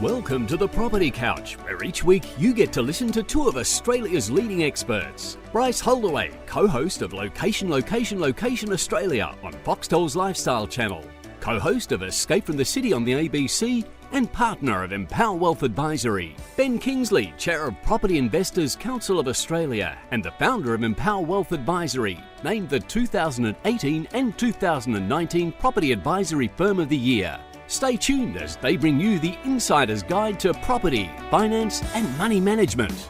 Welcome to the Property Couch, where each week you get to listen to two of Australia's leading experts. Bryce Holdaway, co-host of Location Australia on Foxtel's Lifestyle Channel, co-host of Escape from the City on the ABC, and partner of Empower Wealth Advisory. Ben Kingsley, chair of Property Investors Council of Australia and the founder of Empower Wealth Advisory, named the 2018 and 2019 Property Advisory Firm of the Year. Stay tuned as they bring you the insider's guide to property, finance and money management.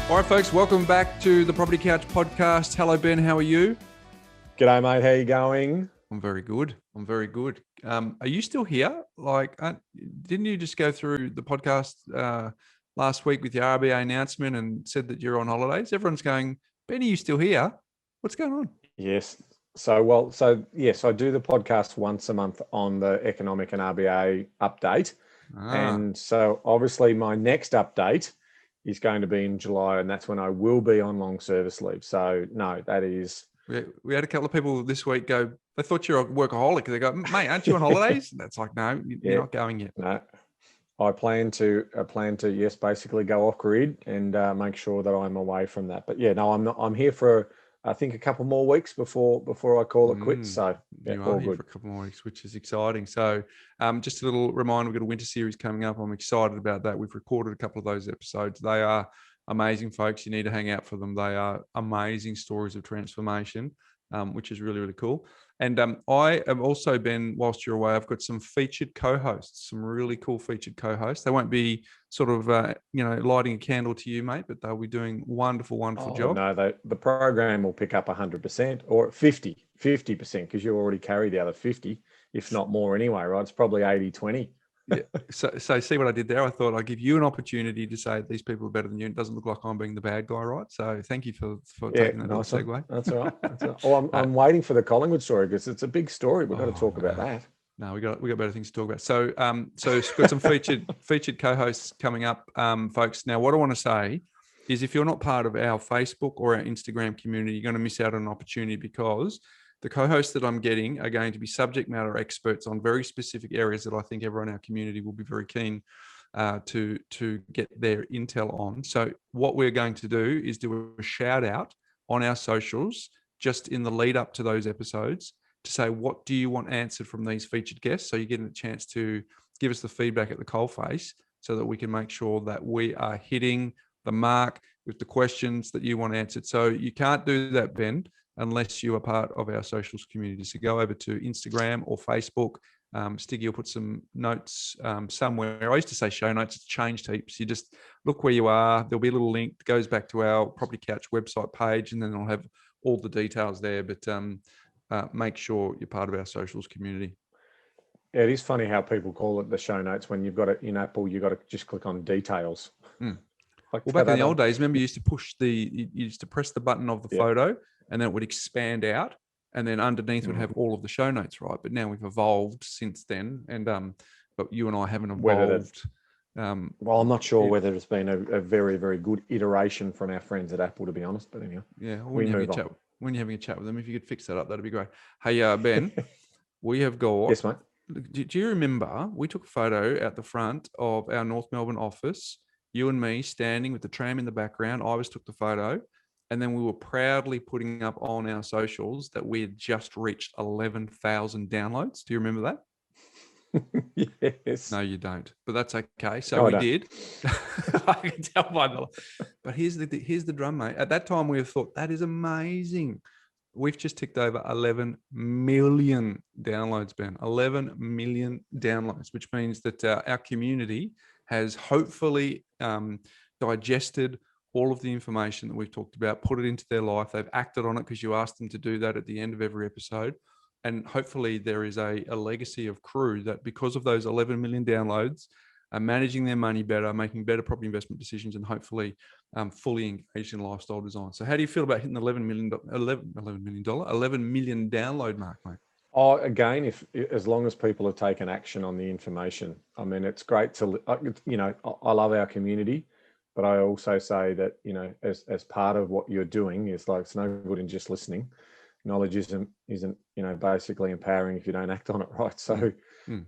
All right, folks, welcome back to the Property Couch podcast. Hello, Ben. How are you? G'day, mate. How you going? I'm very good. Are you still here? Didn't you just go through the podcast last week with your RBA announcement and said that you're on holidays? Everyone's going, Ben, are you still here? What's going on? Yes. So yes, I do the podcast once a month on the economic and RBA update. And so obviously my next update is going to be in July, and that's when I will be on long service leave. So no, that is... We had a couple of people this week go, they thought you're a workaholic. They go, mate, aren't you on holidays? That's like, no, you're not going yet. No, I plan to, yes, basically go off grid and make sure that I'm away from that. But yeah, no, I'm not. I'm here for, I think, a couple more weeks before I call it quits. So yeah, you all are here good. for a couple more weeks, which is exciting. So just a little reminder, we've got a winter series coming up. I'm excited about that. We've recorded a couple of those episodes. They are amazing, folks. You need to hang out for them. They are amazing stories of transformation, which is really, really cool. And I have also been, whilst you're away, I've got some featured co-hosts, some really cool featured co-hosts. They won't be sort of, lighting a candle to you, mate, but they'll be doing wonderful job. No, the program will pick up 100% or 50%, because you already carry the other 50, if not more anyway, right? It's probably 80-20. Yeah. So see what I did there? I thought I'd give you an opportunity to say these people are better than you. It doesn't look like I'm being the bad guy, right? So thank you for taking that little segue. That's all right. Well, I'm waiting for the Collingwood story because it's a big story. We've got to talk about that. No, we got better things to talk about. So we've got some featured co-hosts coming up, folks. Now, what I want to say is, if you're not part of our Facebook or our Instagram community, you're going to miss out on an opportunity, because the co-hosts that I'm getting are going to be subject matter experts on very specific areas that I think everyone in our community will be very keen to get their intel on. So what we're going to do is do a shout out on our socials just in the lead up to those episodes to say, what do you want answered from these featured guests? So you're getting a chance to give us the feedback at the coalface so that we can make sure that we are hitting the mark with the questions that you want answered. So you can't do that, Ben, unless you are part of our socials community. So go over to Instagram or Facebook. Stiggy will put some notes somewhere. I used to say show notes. It's changed heaps. You just look where you are. There'll be a little link that goes back to our Property Couch website page, and then I'll have all the details there. But make sure you're part of our socials community. Yeah, it is funny how people call it the show notes when you've got it in Apple. You've got to just click on details. Well, back in the old days, remember you used to press the button of the photo, and then it would expand out, and then underneath would have all of the show notes, right? But now we've evolved since then, and but you and I haven't evolved. Well, I'm not sure whether it's been a very, very good iteration from our friends at Apple, to be honest. But anyway, yeah. When you're having a chat with them, if you could fix that up, that'd be great. Hey, Ben, we have got. Yes, mate. Do you remember we took a photo at the front of our North Melbourne office? You and me standing with the tram in the background. I took the photo. And then we were proudly putting up on our socials that we had just reached 11,000 downloads. Do you remember that? Yes. No, you don't. But that's okay. So we did. I can tell by the. But here's the drum, mate. At that time, we thought that is amazing. We've just ticked over 11 million downloads, Ben. 11 million downloads, which means that our community has hopefully digested all of the information that we've talked about, put it into their life. They've acted on it because you asked them to do that at the end of every episode. And hopefully there is a legacy of crew that, because of those 11 million downloads, are managing their money better, making better property investment decisions, and hopefully fully engaged in lifestyle design. So how do you feel about hitting the $11 million download mark, mate? Oh, again, as long as people have taken action on the information. I mean, it's great to, I love our community. But I also say that, as part of what you're doing is, like, it's no good in just listening. Knowledge isn't basically empowering if you don't act on it, right? So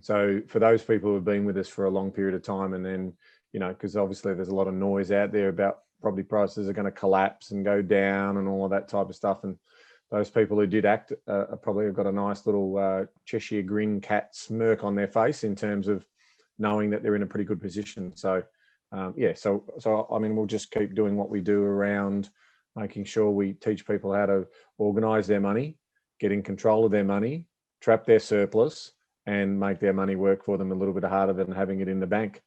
So for those people who have been with us for a long period of time, and then, because obviously there's a lot of noise out there about property prices are going to collapse and go down and all of that type of stuff. And those people who did act probably have got a nice little Cheshire grin cat smirk on their face in terms of knowing that they're in a pretty good position. So, so I mean, we'll just keep doing what we do around making sure we teach people how to organise their money, get in control of their money, trap their surplus, and make their money work for them a little bit harder than having it in the bank.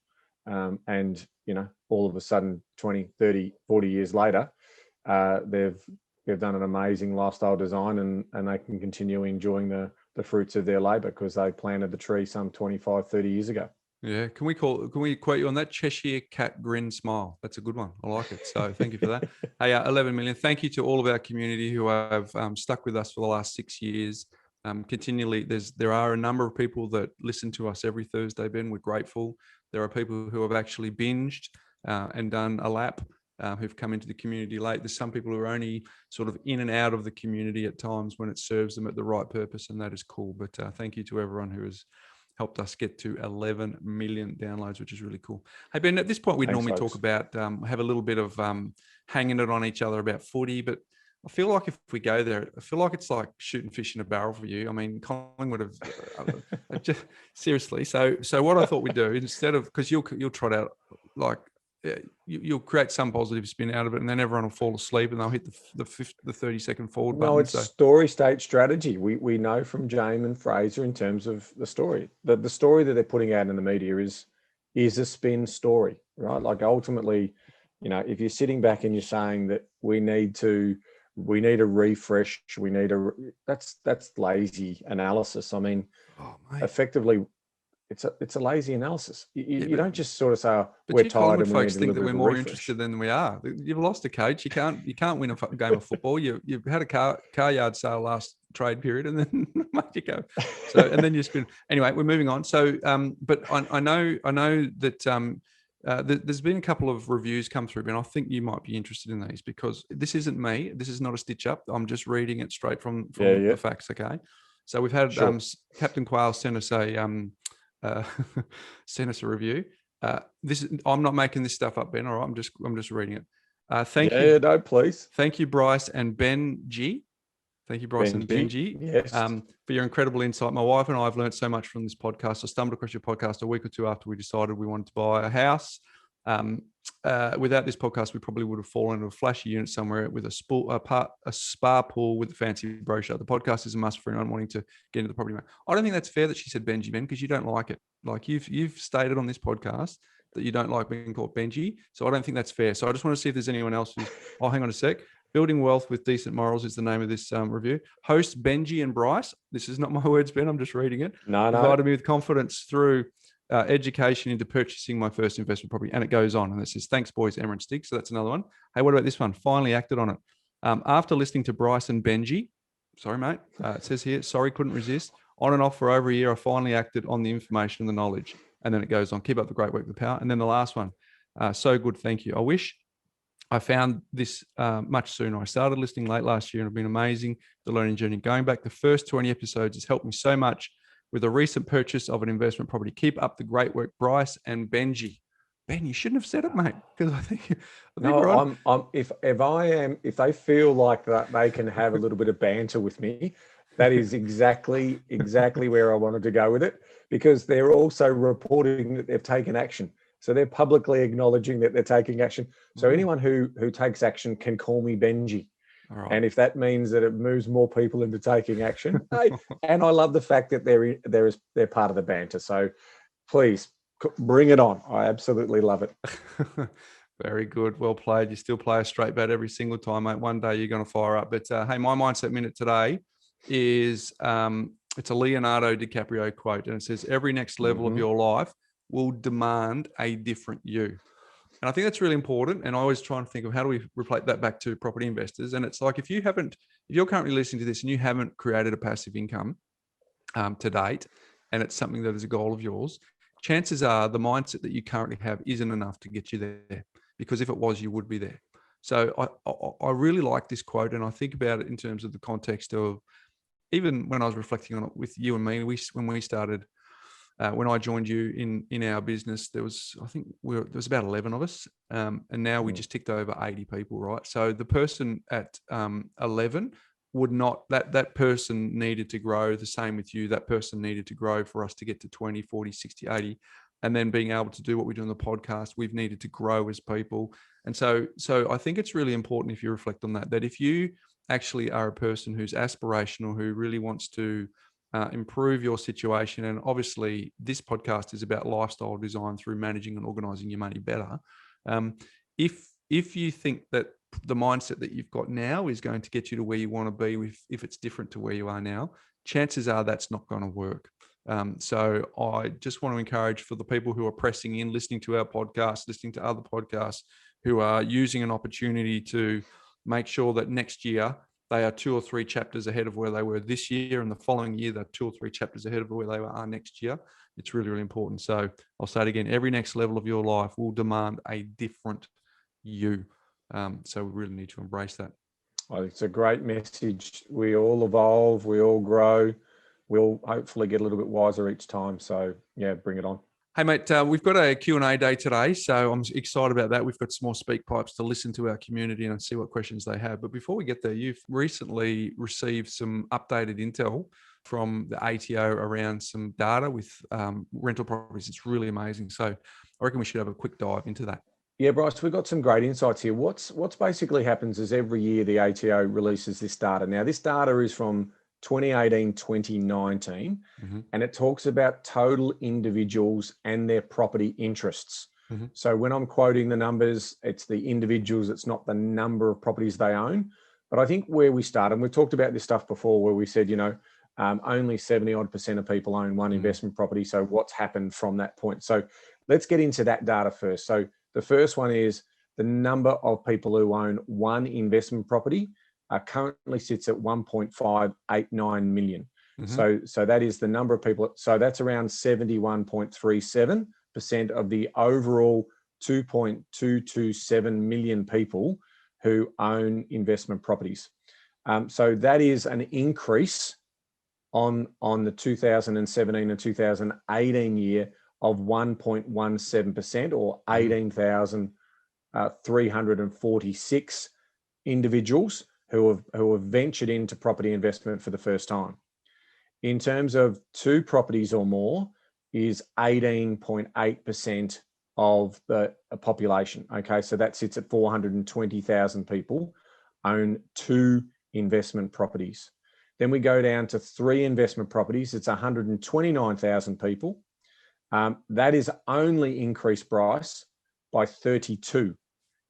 And, all of a sudden, 20, 30, 40 years later, they've done an amazing lifestyle design, and they can continue enjoying the fruits of their labour because they planted the tree some 25, 30 years ago. Yeah. Can we quote you on that? Cheshire cat grin smile. That's a good one. I like it. So thank you for that. Hey, 11 million. Thank you to all of our community who have stuck with us for the last 6 years. Continually, there are a number of people that listen to us every Thursday, Ben. We're grateful. There are people who have actually binged and done a lap, who've come into the community late. There's some people who are only sort of in and out of the community at times when it serves them at the right purpose, and that is cool. But thank you to everyone who has helped us get to 11 million downloads, which is really cool. Hey, Ben, at this point, we'd normally talk about, have a little bit of hanging it on each other about footy, but I feel like if we go there, I feel like it's like shooting fish in a barrel for you. I mean, Collingwood have just seriously. So what I thought we'd do, instead of, because you'll trot out like, you'll create some positive spin out of it, and then everyone will fall asleep and they'll hit the 30-second forward button. No, it's story state strategy. We know from James and Fraser in terms of the story. The story that they're putting out in the media is a spin story, right? Like ultimately, if you're sitting back and you're saying that we need a refresh, that's lazy analysis. I mean, effectively, it's a lazy analysis. You don't just sort of say, we're tired and we need a little bit of a refresh. Think that we're more interested than we are. You've lost a coach. You can't win a game of football. You've had a car yard sale last trade period, and then you go. So and then you spin. Anyway, we're moving on. So, but I know that there's been a couple of reviews come through, and I think you might be interested in these because this isn't me. This is not a stitch up. I'm just reading it straight from the facts. Okay. So we've had Captain Quayle send us a review. I'm not making this stuff up, Ben. All right, I'm just reading it. Thank you. Yeah, no, please. Thank you, Bryce and Benji. Thank you, Bryce and Benji. Yes. For your incredible insight. My wife and I have learned so much from this podcast. I stumbled across your podcast a week or two after we decided we wanted to buy a house. Without this podcast, we probably would have fallen into a flashy unit somewhere with a spa pool with a fancy brochure. The podcast is a must for anyone wanting to get into the property market. I don't think that's fair that she said Benji, Ben, because you don't like it. Like you've stated on this podcast that you don't like being called Benji. So I don't think that's fair. So I just want to see if there's anyone else who's, hang on a sec. Building Wealth with Decent Morals is the name of this review. Hosts Benji and Bryce. This is not my words, Ben. I'm just reading it. No. Provided me with confidence through education into purchasing my first investment property. And it goes on. And it says, thanks, boys, Emma and Stig. So that's another one. Hey, what about this one? Finally acted on it. After listening to Bryce and Benji, sorry, mate. It says here, sorry, couldn't resist. On and off for over a year, I finally acted on the information and the knowledge. And then it goes on. Keep up the great work, the power. And then the last one. So good. Thank you. I wish I found this much sooner. I started listening late last year and it's been amazing, the learning journey. Going back the first 20 episodes has helped me so much with a recent purchase of an investment property. Keep up the great work, Bryce and Benji. Ben, you shouldn't have said it, mate, because I think if they feel like that they can have a little bit of banter with me, that is exactly where I wanted to go with it, because they're also reporting that they've taken action. So they're publicly acknowledging that they're taking action. So anyone who takes action can call me Benji. All right. And if that means that it moves more people into taking action, and I love the fact that they're part of the banter. So please bring it on. I absolutely love it. Very good. Well played. You still play a straight bat every single time, mate. One day you're going to fire up. But hey, my mindset minute today is it's a Leonardo DiCaprio quote, and it says, every next level of your life will demand a different you. And I think that's really important. And I always try and think of how do we relate that back to property investors. And it's like, if you're currently listening to this and you haven't created a passive income to date, and it's something that is a goal of yours, chances are the mindset that you currently have isn't enough to get you there, because if it was, you would be there. So I really like this quote, and I think about it in terms of the context of, even when I was reflecting on it with you and me, when we started When I joined you in our business, there was about 11 of us, and now we just ticked over 80 people, right? So the person at 11 would not, that person needed to grow. The same with you. That person needed to grow for us to get to 20, 40, 60, 80. And then being able to do what we do on the podcast, we've needed to grow as people. And so I think it's really important, if you reflect on that if you actually are a person who's aspirational, who really wants to improve your situation. And obviously this podcast is about lifestyle design through managing and organizing your money better. If you think that the mindset that you've got now is going to get you to where you want to be, if it's different to where you are now, chances are that's not going to work. So I just want to encourage, for the people who are pressing in, listening to our podcast, listening to other podcasts, who are using an opportunity to make sure that next year they are 2 or 3 chapters ahead of where they were this year, and the following year they're 2 or 3 chapters ahead of where they are next year. It's really, really important. So I'll say it again, every next level of your life will demand a different you. So we really need to embrace that. Well, it's a great message. We all evolve, we all grow. We'll hopefully get a little bit wiser each time. So yeah, bring it on. Hey mate, we've got a Q&A day today, so I'm excited about that. We've got some more speak pipes to listen to our community and see what questions they have. But before we get there, you've recently received some updated intel from the ATO around some data with rental properties. It's really amazing. So I reckon we should have a quick dive into that. Yeah, Bryce, we've got some great insights here. What's basically happens is every year the ATO releases this data. Now, this data is from 2018, 2019, and it talks about total individuals and their property interests. So when I'm quoting the numbers, it's the individuals, it's not the number of properties they own. But I think where we start, and we've talked about this stuff before, where we said, only 70% of people own one investment property. So what's happened from that point? So let's get into that data first. So the first one is the number of people who own one investment property currently sits at 1.589 million. So that is the number of people. So that's around 71.37% of the overall 2.227 million people who own investment properties. So that is an increase on the 2017 and 2018 year of 1.17%, or 18,346 individuals who have ventured into property investment for the first time. In terms of 2 properties or more, is 18.8% of the population. Okay, so that sits at 420,000 people own 2 investment properties. Then we go down to 3 investment properties. It's 129,000 people. That is only increased, Bryce, by 32,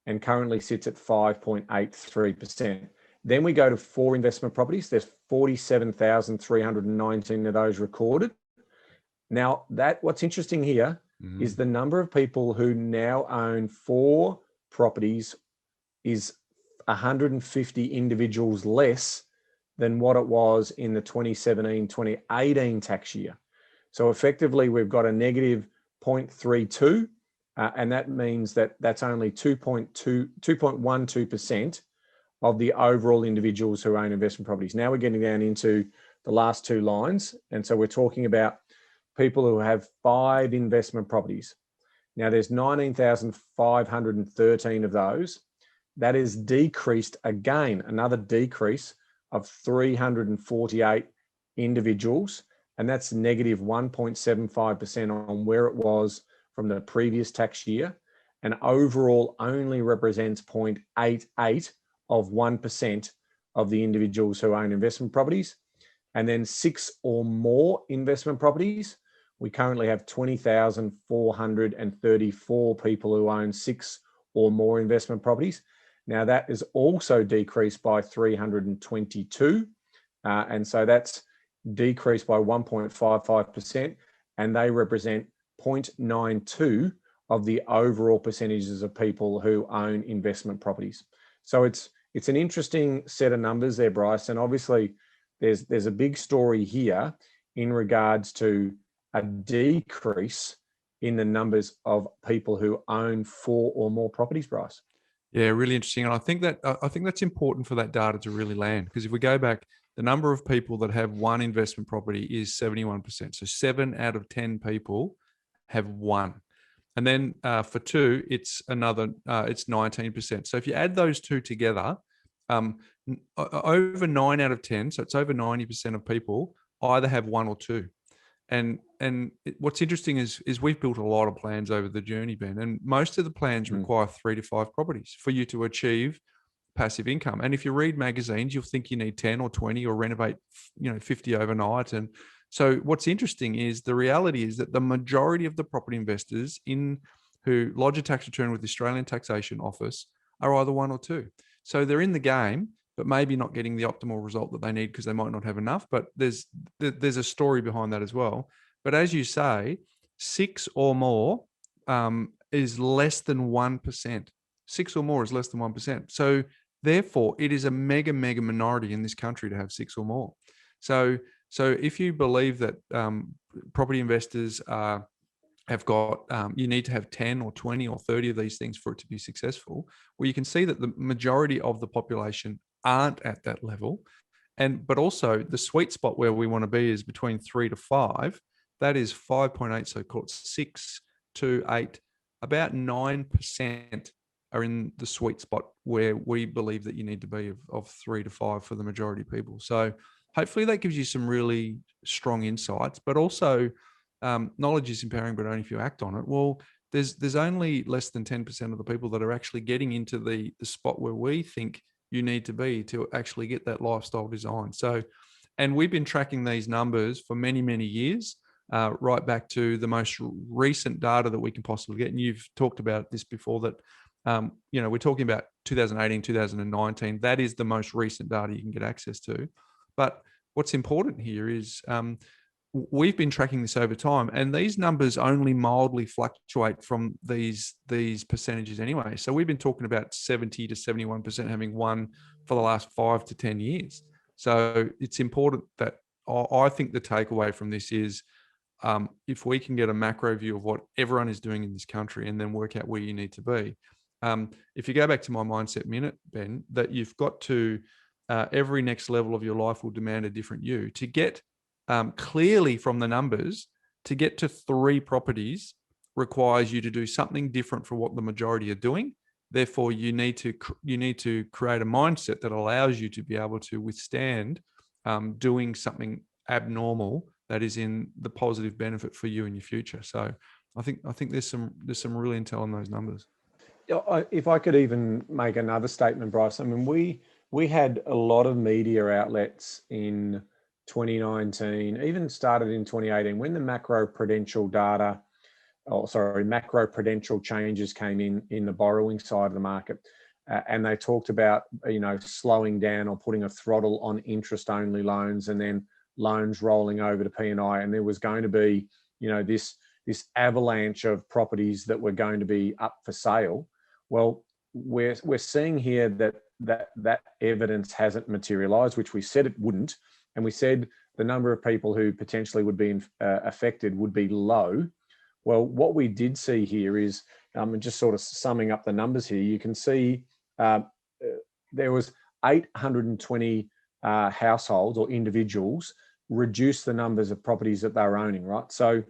and currently sits at 5.83%. Then we go to 4 investment properties. There's 47,319 of those recorded. Now, what's interesting here is the number of people who now own 4 properties is 150 individuals less than what it was in the 2017-2018 tax year. So effectively, we've got a negative 0.32, and that means that's only 2.12% of the overall individuals who own investment properties. Now we're getting down into the last 2 lines. And so we're talking about people who have 5 investment properties. Now there's 19,513 of those. That is decreased again, another decrease of 348 individuals. And that's negative 1.75% on where it was from the previous tax year. And overall only represents 0.88 of 1% of the individuals who own investment properties. And then 6 or more investment properties, we currently have 20,434 people who own 6 or more investment properties. Now that is also decreased by 322. And so that's decreased by 1.55%, and they represent 0.92 of the overall percentages of people who own investment properties. So it's an interesting set of numbers there, Bryce. And obviously there's a big story here in regards to a decrease in the numbers of people who own 4 or more properties, Bryce. Yeah, really interesting. And I think that's important for that data to really land, because if we go back the number of people that have one investment property is 71%. So 7 out of 10 people have one. And then for two, it's another, it's 19%. So if you add those two together, over 9 out of 10, so it's over 90% of people either have one or two. And what's interesting is we've built a lot of plans over the journey, Ben, and most of the plans require 3 to 5 properties for you to achieve passive income. And if you read magazines, you'll think you need 10 or 20 or renovate, 50 overnight. And so what's interesting is the reality is that the majority of the property investors who lodge a tax return with the Australian Taxation Office are either one or two. So they're in the game, but maybe not getting the optimal result that they need because they might not have enough. But there's a story behind that as well. But as you say, 6 or more is less than 1%. 6 or more is less than 1%. So therefore, it is a mega minority in this country to have 6 or more. So if you believe that property investors have got, you need to have 10 or 20 or 30 of these things for it to be successful, well, you can see that the majority of the population aren't at that level. But also the sweet spot where we want to be is between 3 to 5. That is 5.8, so called 6 to 8, about 9% are in the sweet spot where we believe that you need to be of 3 to 5 for the majority of people. So hopefully that gives you some really strong insights, but also knowledge is empowering, but only if you act on it. Well, there's only less than 10% of the people that are actually getting into the spot where we think you need to be to actually get that lifestyle design. So, and we've been tracking these numbers for many, many years, right back to the most recent data that we can possibly get. And you've talked about this before that, we're talking about 2018, 2019. That is the most recent data you can get access to. But what's important here is we've been tracking this over time, and these numbers only mildly fluctuate from these percentages anyway. So we've been talking about 70 to 71% having one for the last 5 to 10 years. So it's important that I think the takeaway from this is if we can get a macro view of what everyone is doing in this country and then work out where you need to be. If you go back to my mindset minute, Ben, that you've got to, every next level of your life will demand a different you. To get clearly from the numbers, to get to 3 properties requires you to do something different from what the majority are doing. Therefore, you need to create a mindset that allows you to be able to withstand doing something abnormal that is in the positive benefit for you in your future. So I think there's some really intel on those numbers. If I could even make another statement, Bryce, I mean, we had a lot of media outlets in 2019, even started in 2018, when the macro-prudential changes came in the borrowing side of the market, and they talked about slowing down or putting a throttle on interest-only loans, and then loans rolling over to P&I, and there was going to be this avalanche of properties that were going to be up for sale. Well, we're seeing here that evidence hasn't materialized, which we said it wouldn't. And we said the number of people who potentially would be affected would be low. Well, what we did see here is, just sort of summing up the numbers here, you can see there was 820 households or individuals reduce the numbers of properties that they're owning, right? So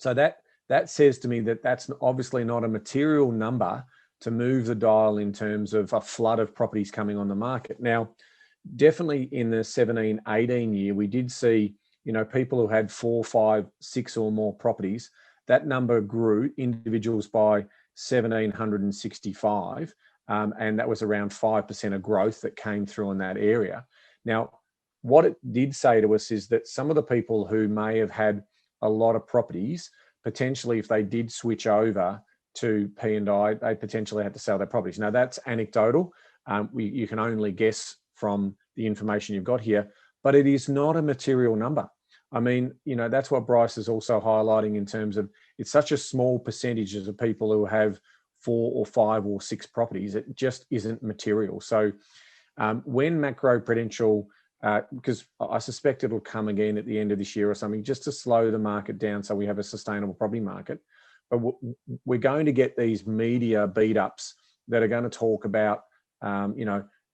that says to me that that's obviously not a material number to move the dial in terms of a flood of properties coming on the market. Now, definitely in the 17-18 year, we did see, people who had 4, 5, 6 or more properties. That number grew, individuals, by 1,765, and that was around 5% of growth that came through in that area. Now, what it did say to us is that some of the people who may have had a lot of properties, potentially if they did switch over to P&I, they potentially had to sell their properties. Now, that's anecdotal. You can only guess from the information you've got here, but it is not a material number. I mean, that's what Bryce is also highlighting in terms of it's such a small percentage of people who have 4 or 5 or 6 properties. It just isn't material. So when macro-prudential, because I suspect it'll come again at the end of this year or something, just to slow the market down so we have a sustainable property market. But we're going to get these media beat-ups that are going to talk about,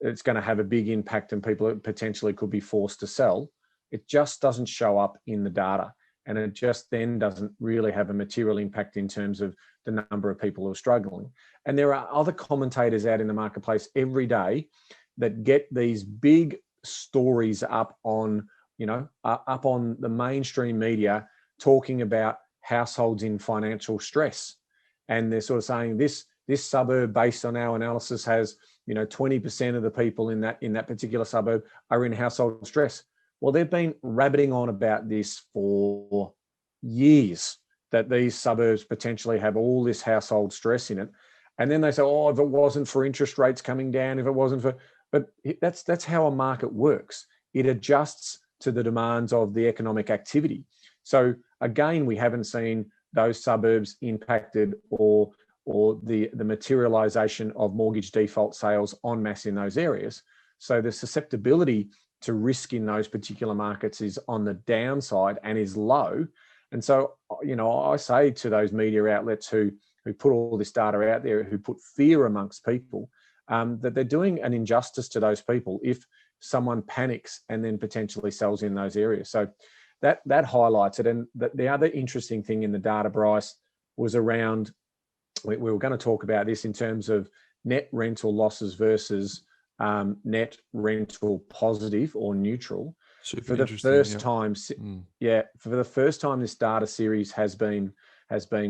it's going to have a big impact and people potentially could be forced to sell. It just doesn't show up in the data. And it just then doesn't really have a material impact in terms of the number of people who are struggling. And there are other commentators out in the marketplace every day that get these big stories up on, up on the mainstream media talking about households in financial stress. And they're sort of saying this suburb, based on our analysis, has 20% of the people in that particular suburb are in household stress. Well, they've been rabbiting on about this for years, that these suburbs potentially have all this household stress in it. And then they say, oh, if it wasn't for interest rates coming down, if it wasn't for, but that's how a market works. It adjusts to the demands of the economic activity. So again, we haven't seen those suburbs impacted or the materialization of mortgage default sales en masse in those areas. So the susceptibility to risk in those particular markets is on the downside and is low. And so, I say to those media outlets who put all this data out there, who put fear amongst people, that they're doing an injustice to those people if someone panics and then potentially sells in those areas. So that highlights it. And the other interesting thing in the data, Bryce, was around, we were going to talk about this in terms of net rental losses versus net rental positive or neutral. For the first time, for the first time, this data series has been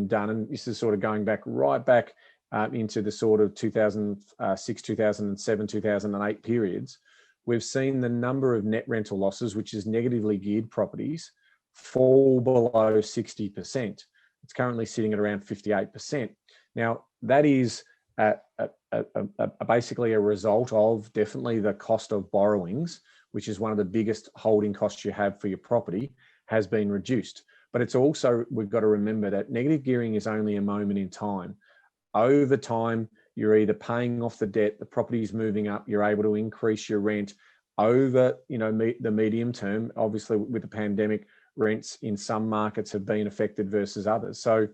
done, and this is sort of going right back into the sort of 2006, 2007, 2008 periods. We've seen the number of net rental losses, which is negatively geared properties, fall below 60%. It's currently sitting at around 58%. Now, that is basically a result of definitely the cost of borrowings, which is one of the biggest holding costs you have for your property, has been reduced. But it's also, we've got to remember that negative gearing is only a moment in time. Over time, you're either paying off the debt, the property is moving up, you're able to increase your rent over, the medium term. Obviously, with the pandemic, rents in some markets have been affected versus others. So,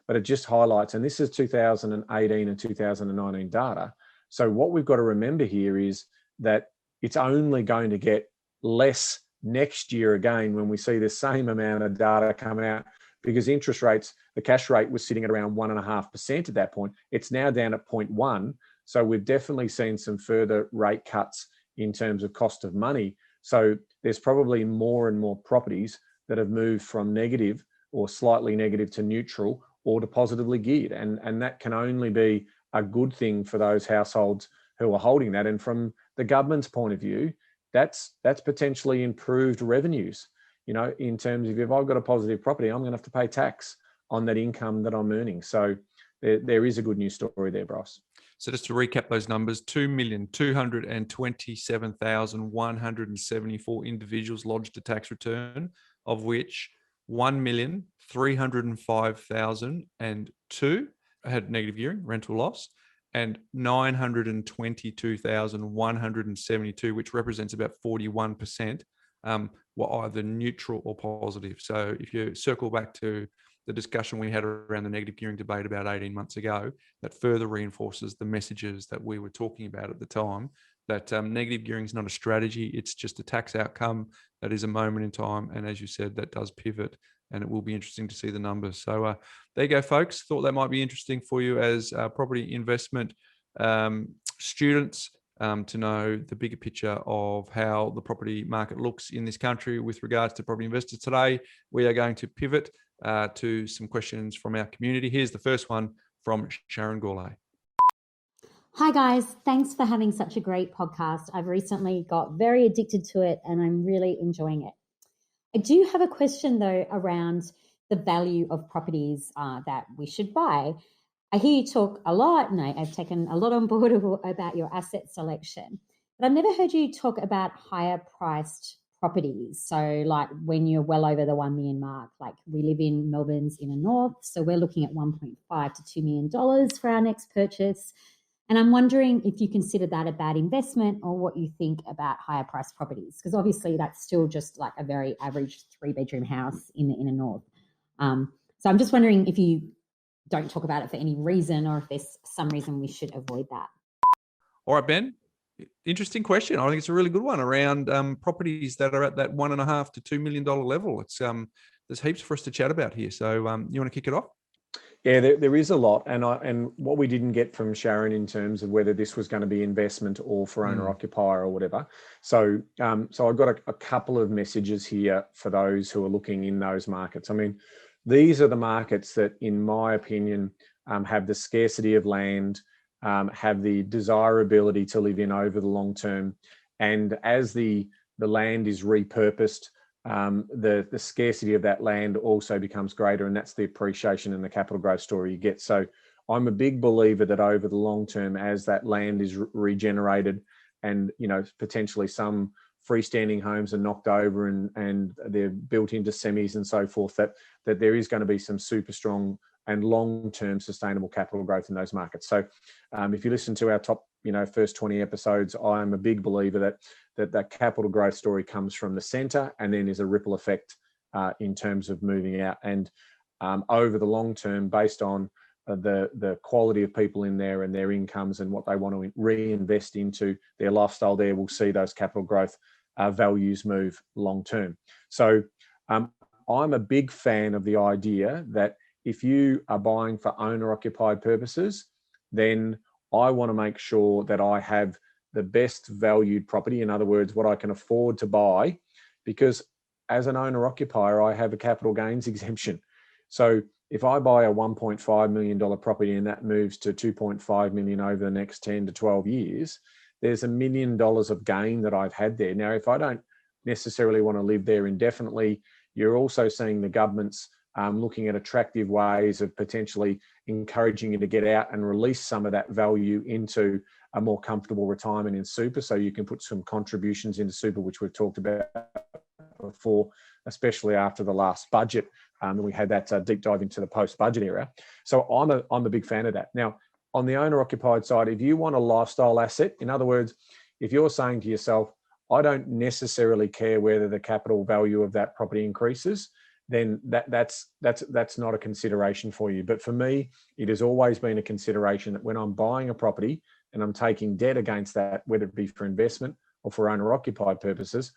but it just highlights, and this is 2018 and 2019 data. So what we've got to remember here is that it's only going to get less next year again when we see the same amount of data come out, because interest rates, the cash rate was sitting at around 1.5% at that point. It's now down at 0.1. So we've definitely seen some further rate cuts in terms of cost of money. So there's probably more and more properties that have moved from negative or slightly negative to neutral or to positively geared. And that can only be a good thing for those households who are holding that. And from the government's point of view, that's potentially improved revenues. In terms of, if I've got a positive property, I'm going to have to pay tax on that income that I'm earning. So there is a good news story there, Bryce. So just to recap those numbers, 2,227,174 individuals lodged a tax return, of which 1,305,002 had negative gearing, rental loss, and 922,172, which represents about 41%, were either neutral or positive. So if you circle back to the discussion we had around the negative gearing debate about 18 months ago, that further reinforces the messages that we were talking about at the time, that negative gearing is not a strategy, it's just a tax outcome that is a moment in time. And as you said, that does pivot, and it will be interesting to see the numbers. So there you go, folks. Thought that might be interesting for you as property investment students, to know the bigger picture of how the property market looks in this country with regards to property investors. Today, we are going to pivot to some questions from our community. Here's the first one from Sharon Gourlay. Hi guys, thanks for having such a great podcast. I've recently got very addicted to it and I'm really enjoying it. I do have a question though around the value of properties that we should buy. I hear you talk a lot, and I've taken a lot on board about your asset selection, but I've never heard you talk about higher priced properties. So like when you're well over the 1 million mark, like we live in Melbourne's inner north, so we're looking at $1.5 to $2 million for our next purchase. And I'm wondering if you consider that a bad investment or what you think about higher priced properties, because obviously that's still just like a very average 3-bedroom house in the inner north. So I'm just wondering if you don't talk about it for any reason or if there's some reason we should avoid that. All right, Ben, Interesting question. I think it's a really good one around properties that are at that $1.5 to $2 million level. It's there's heaps for us to chat about here. So you want to kick it off? Yeah, there is a lot, and what we didn't get from Sharon in terms of whether this was going to be investment or for owner occupier or whatever. So so I've got a couple of messages here for those who are looking in those markets. I mean, these are the markets that, in my opinion, have the scarcity of land, have the desirability to live in over the long term, and as the land is repurposed, the scarcity of that land also becomes greater, and that's the appreciation and the capital growth story you get. So I'm a big believer that over the long term, as that land is regenerated and, you know, potentially some freestanding homes are knocked over and they're built into semis and so forth, that there is going to be some super strong and long-term sustainable capital growth in those markets. So if you listen to our top, you know, first 20 episodes, I'm a big believer that capital growth story comes from the center and then is a ripple effect in terms of moving out. And over the long term, based on the quality of people in there and their incomes and what they want to reinvest into their lifestyle there, we'll see those capital growth values move long term. So I'm a big fan of the idea that if you are buying for owner occupied purposes, then I want to make sure that I have the best valued property. In other words, what I can afford to buy, because as an owner occupier, I have a capital gains exemption. So if I buy a $1.5 million property and that moves to $2.5 million over the next 10 to 12 years, there's $1 million of gain that I've had there. Now, if I don't necessarily want to live there indefinitely, you're also seeing the government's looking at attractive ways of potentially encouraging you to get out and release some of that value into a more comfortable retirement in super. So you can put some contributions into super, which we've talked about before, especially after the last budget. And we had that deep dive into the post-budget era. So I'm a big fan of that. Now, on the owner-occupied side, if you want a lifestyle asset, in other words, if you're saying to yourself, I don't necessarily care whether the capital value of that property increases, then that's not a consideration for you. But for me, it has always been a consideration that when I'm buying a property and I'm taking debt against that, whether it be for investment or for owner-occupied purposes,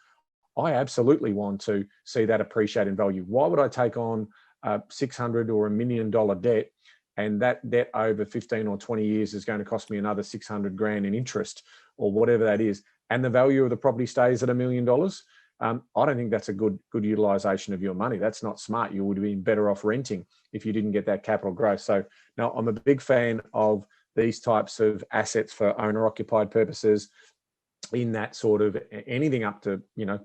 I absolutely want to see that appreciate in value. Why would I take on $600 or $1 million debt, and that debt over 15 or 20 years is going to cost me another 600 grand in interest or whatever that is, and the value of the property stays at $1 million? I don't think that's a good utilization of your money. That's not smart. You would have been better off renting if you didn't get that capital growth. So now I'm a big fan of these types of assets for owner-occupied purposes, in that sort of anything up to, you know,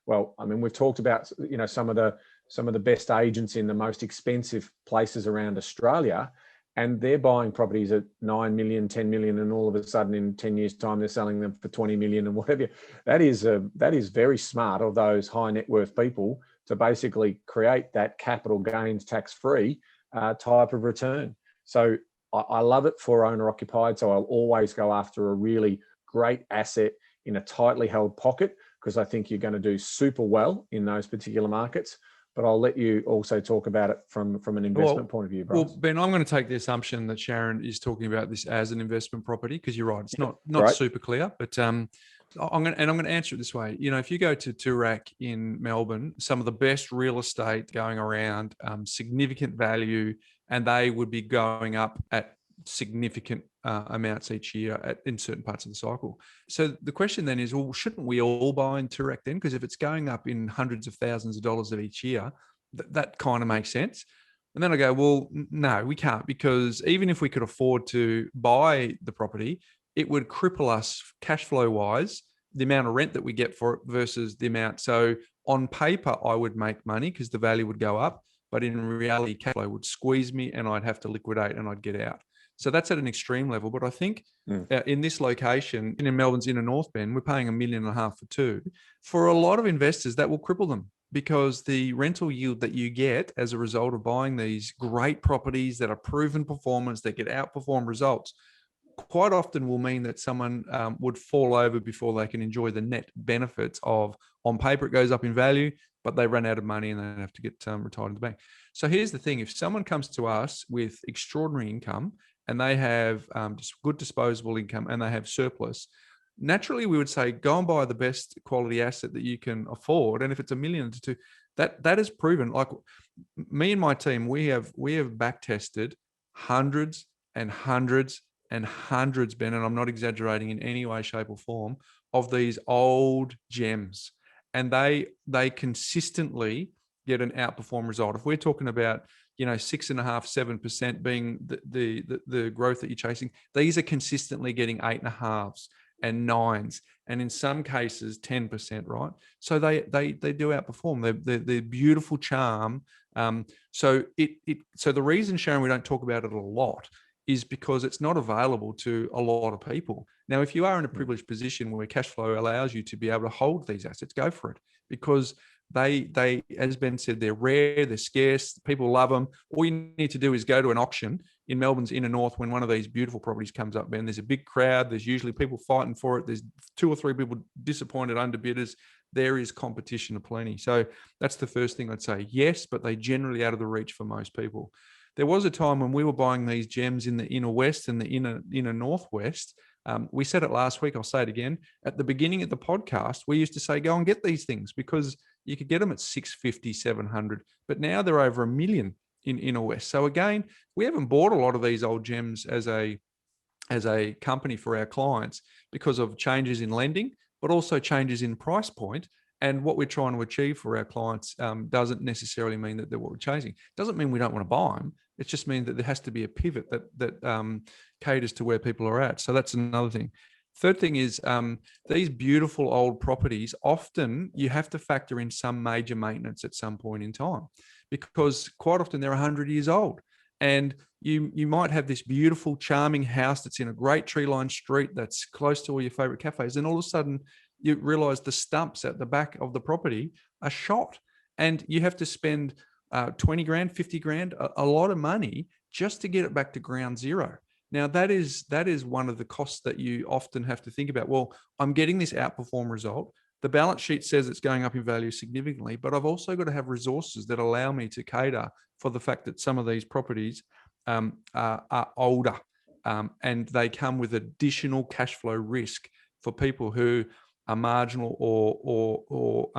well, I mean, we've talked about, you know, some of the best agents in the most expensive places around Australia, and they're buying properties at 9 million, 10 million, and all of a sudden in 10 years' time, they're selling them for 20 million and whatever. That is very smart of those high net worth people to basically create that capital gains tax-free type of return. So I love it for owner occupied. So I'll always go after a really great asset in a tightly held pocket, because I think you're going to do super well in those particular markets. But I'll let you also talk about it from an investment point of view, Bryce. Well, Ben, I'm going to take the assumption that Sharon is talking about this as an investment property, because you're right, it's not super clear. But I'm going to answer it this way. You know, if you go to Toorak in Melbourne, some of the best real estate going around, significant value, and they would be going up at significant amounts each year in certain parts of the cycle. So the question then is, well, shouldn't we all buy in Toorak then? Because if it's going up in hundreds of thousands of dollars of each year, that kind of makes sense. And then I go, well, no, we can't, because even if we could afford to buy the property, it would cripple us cash flow wise, the amount of rent that we get for it versus the amount. So on paper, I would make money because the value would go up, but in reality, cash flow would squeeze me and I'd have to liquidate and I'd get out. So that's at an extreme level. But I think in this location, in Melbourne's inner North Bend, we're paying $1.5 million for two. For a lot of investors, that will cripple them, because the rental yield that you get as a result of buying these great properties that are proven performance, that get outperform results, quite often will mean that someone would fall over before they can enjoy the net benefits of, on paper, it goes up in value, but they run out of money and they have to get retired in the bank. So here's the thing. If someone comes to us with extraordinary income and they have just good disposable income and they have surplus, naturally we would say go and buy the best quality asset that you can afford. And if it's $1 million to 2, that is proven. Like me and my team, we have back tested hundreds and hundreds and hundreds, Ben, and I'm not exaggerating in any way, shape or form, of these old gems. And they consistently get an outperform result. If we're talking about, 6.5%, 7% being the growth that you're chasing, these are consistently getting 8.5s and 9s, and in some cases 10%, right? So they do outperform. They're beautiful charm. So the reason, Sharon, we don't talk about it a lot is because it's not available to a lot of people. Now, if you are in a privileged position where cash flow allows you to be able to hold these assets, go for it, because they, as Ben said, they're rare, they're scarce, people love them. All you need to do is go to an auction in Melbourne's inner north when one of these beautiful properties comes up, Ben. There's a big crowd. There's usually people fighting for it. There's 2 or 3 people disappointed underbidders. There is competition aplenty. So that's the first thing I'd say. Yes, but they're generally out of the reach for most people. There was a time when we were buying these gems in the inner west and the inner northwest. We said it last week. I'll say it again. At the beginning of the podcast, we used to say, go and get these things because you could get them at 650, 700. But now they're over $1 million in inner west. So again, we haven't bought a lot of these old gems as a company for our clients because of changes in lending, but also changes in price point. And what we're trying to achieve for our clients doesn't necessarily mean that they're what we're chasing. Doesn't mean we don't want to buy them. It just means that there has to be a pivot that caters to where people are at. So that's another thing. Third thing is these beautiful old properties, often you have to factor in some major maintenance at some point in time, because quite often they're 100 years old. And you might have this beautiful, charming house that's in a great tree-lined street that's close to all your favorite cafes. And all of a sudden, you realize the stumps at the back of the property are shot. And you have to spend 20 grand, 50 grand, a lot of money just to get it back to ground zero. Now, that is one of the costs that you often have to think about. Well, I'm getting this outperform result. The balance sheet says it's going up in value significantly, but I've also got to have resources that allow me to cater for the fact that some of these properties are older and they come with additional cash flow risk for people who are marginal or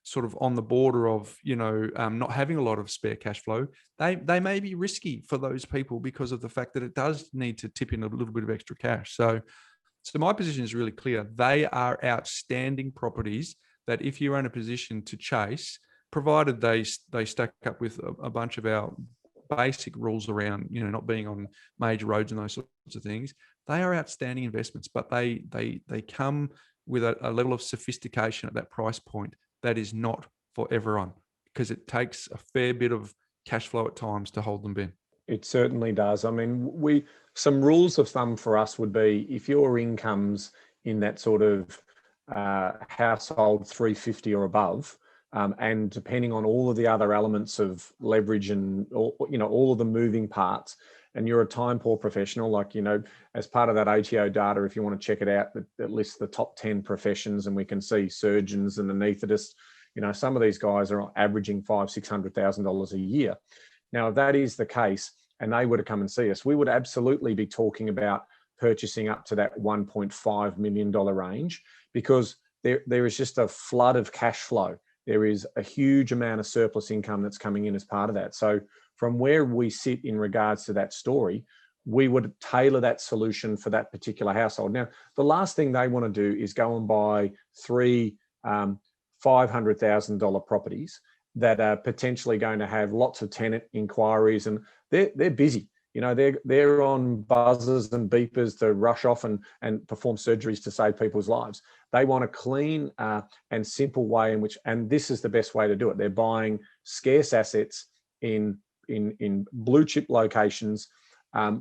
sort of on the border of, not having a lot of spare cash flow. They may be risky for those people because of the fact that it does need to tip in a little bit of extra cash. So my position is really clear. They are outstanding properties that if you're in a position to chase, provided they stack up with a bunch of our basic rules around, not being on major roads and those sorts of things, they are outstanding investments, but they come with a level of sophistication at that price point that is not for everyone, because it takes a fair bit of cash flow at times to hold them in. It certainly does. I mean, some rules of thumb for us would be if your income's in that sort of household 350 or above, and depending on all of the other elements of leverage and all of the moving parts, and you're a time poor professional, like, as part of that ATO data, if you want to check it out, that lists the top 10 professions, and we can see surgeons and anaesthetists. Some of these guys are averaging $500,000-$600,000 a year. Now, if that is the case, and they were to come and see us, we would absolutely be talking about purchasing up to that $1.5 million range, because there is just a flood of cash flow. There is a huge amount of surplus income that's coming in as part of that. So from where we sit in regards to that story, we would tailor that solution for that particular household. Now, the last thing they want to do is go and buy 3 $500,000 properties that are potentially going to have lots of tenant inquiries, and they're busy. They're on buzzers and beepers to rush off and perform surgeries to save people's lives. They want a clean and simple way in which, and this is the best way to do it. They're buying scarce assets in blue chip locations,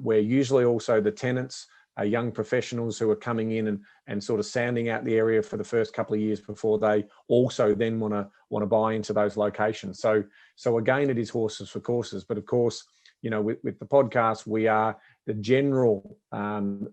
where usually also the tenants are young professionals who are coming in and sort of sounding out the area for the first couple of years before they also then want to buy into those locations. So again, it is horses for courses. But of course, with the podcast, we are the general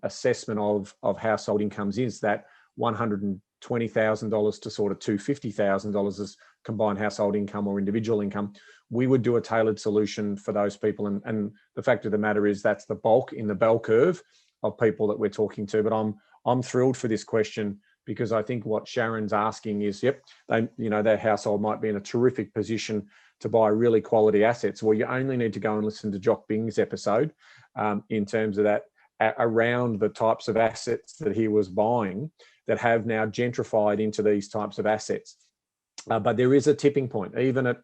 assessment of household incomes is that $120,000 to sort of $250,000 as combined household income or individual income. We would do a tailored solution for those people. And the fact of the matter is that's the bulk in the bell curve of people that we're talking to. But I'm thrilled for this question, because I think what Sharon's asking is, their household might be in a terrific position to buy really quality assets. Well, you only need to go and listen to Jock Bing's episode in terms of that, around the types of assets that he was buying that have now gentrified into these types of assets. But there is a tipping point, even at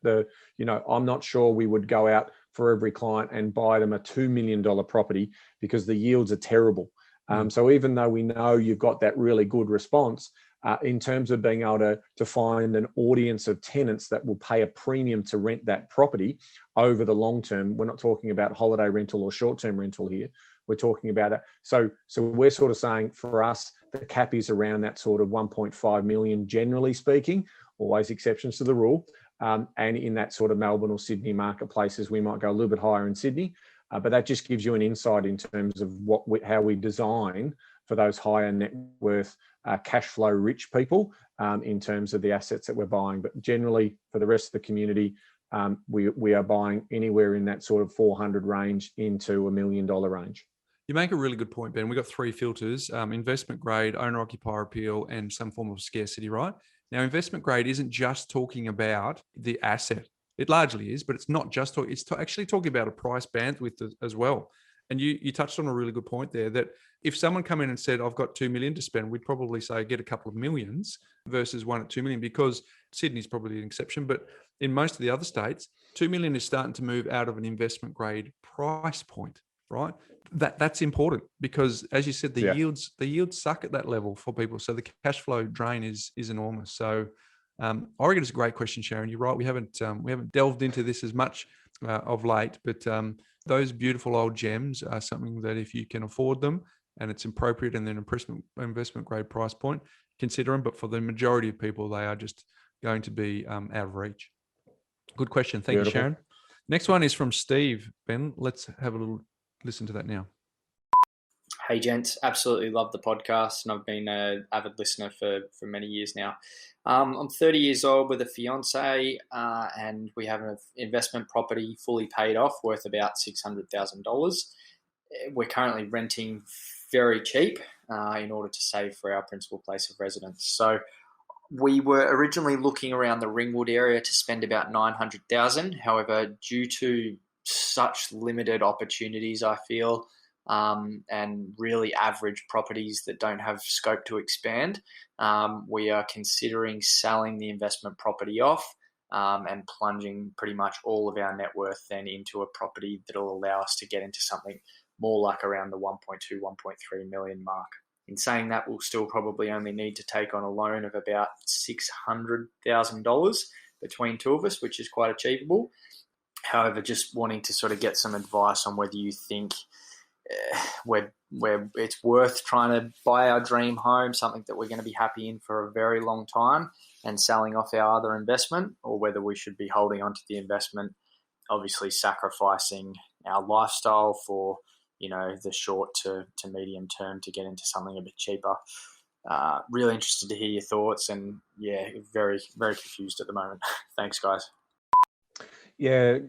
I'm not sure we would go out for every client and buy them a $2 million property, because the yields are terrible. So even though we know you've got that really good response, in terms of being able to find an audience of tenants that will pay a premium to rent that property over the long term, we're not talking about holiday rental or short-term rental here. We're talking about it. So we're sort of saying, for us, the cap is around that sort of 1.5 million, generally speaking, always exceptions to the rule. And in that sort of Melbourne or Sydney marketplaces, we might go a little bit higher in Sydney. But that just gives you an insight in terms of how we design for those higher net worth, cash flow rich people in terms of the assets that we're buying. But generally, for the rest of the community, we are buying anywhere in that sort of 400 range into $1 million range. You make a really good point, Ben. We've got three filters: investment grade, owner occupier appeal, and some form of scarcity, right? Now, investment grade isn't just talking about the asset. It largely is, but it's not just talking, it's actually talking about a price bandwidth as well. And you touched on a really good point there, that if someone come in and said, I've got 2 million to spend, we'd probably say get a couple of millions versus one at 2 million, because Sydney's probably an exception. But in most of the other states, 2 million is starting to move out of an investment grade price point, right? That's important, because, as you said, the yields suck at that level for people. So the cash flow drain is enormous. So I reckon it's a great question, Sharon. You're right. We haven't delved into this as much of late, but those beautiful old gems are something that, if you can afford them and it's appropriate and then investment grade price point, consider them. But for the majority of people, they are just going to be out of reach. Good question. Thank you, Sharon. Next one is from Steve. Ben, let's have a little listen to that now. Hey, gents. Absolutely love the podcast, and I've been an avid listener for many years now. I'm 30 years old with a fiance, and we have an investment property fully paid off worth about $600,000. We're currently renting very cheap in order to save for our principal place of residence. So we were originally looking around the Ringwood area to spend about $900,000. However, due to such limited opportunities, I feel, and really average properties that don't have scope to expand, we are considering selling the investment property off and plunging pretty much all of our net worth then into a property that will allow us to get into something more like around the 1.2, 1.3 million mark. In saying that, we'll still probably only need to take on a loan of about $600,000 between two of us, which is quite achievable. However, just wanting to sort of get some advice on whether you think where it's worth trying to buy our dream home, something that we're going to be happy in for a very long time, and selling off our other investment, or whether we should be holding on to the investment, obviously sacrificing our lifestyle for, the short to medium term to get into something a bit cheaper. Really interested to hear your thoughts, and very, very confused at the moment. Thanks, guys. Yeah,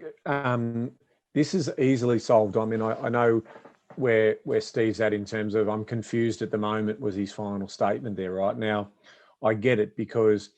this is easily solved. I mean, I know where Steve's at in terms of, I'm confused at the moment, was his final statement there. Right now, I get it, because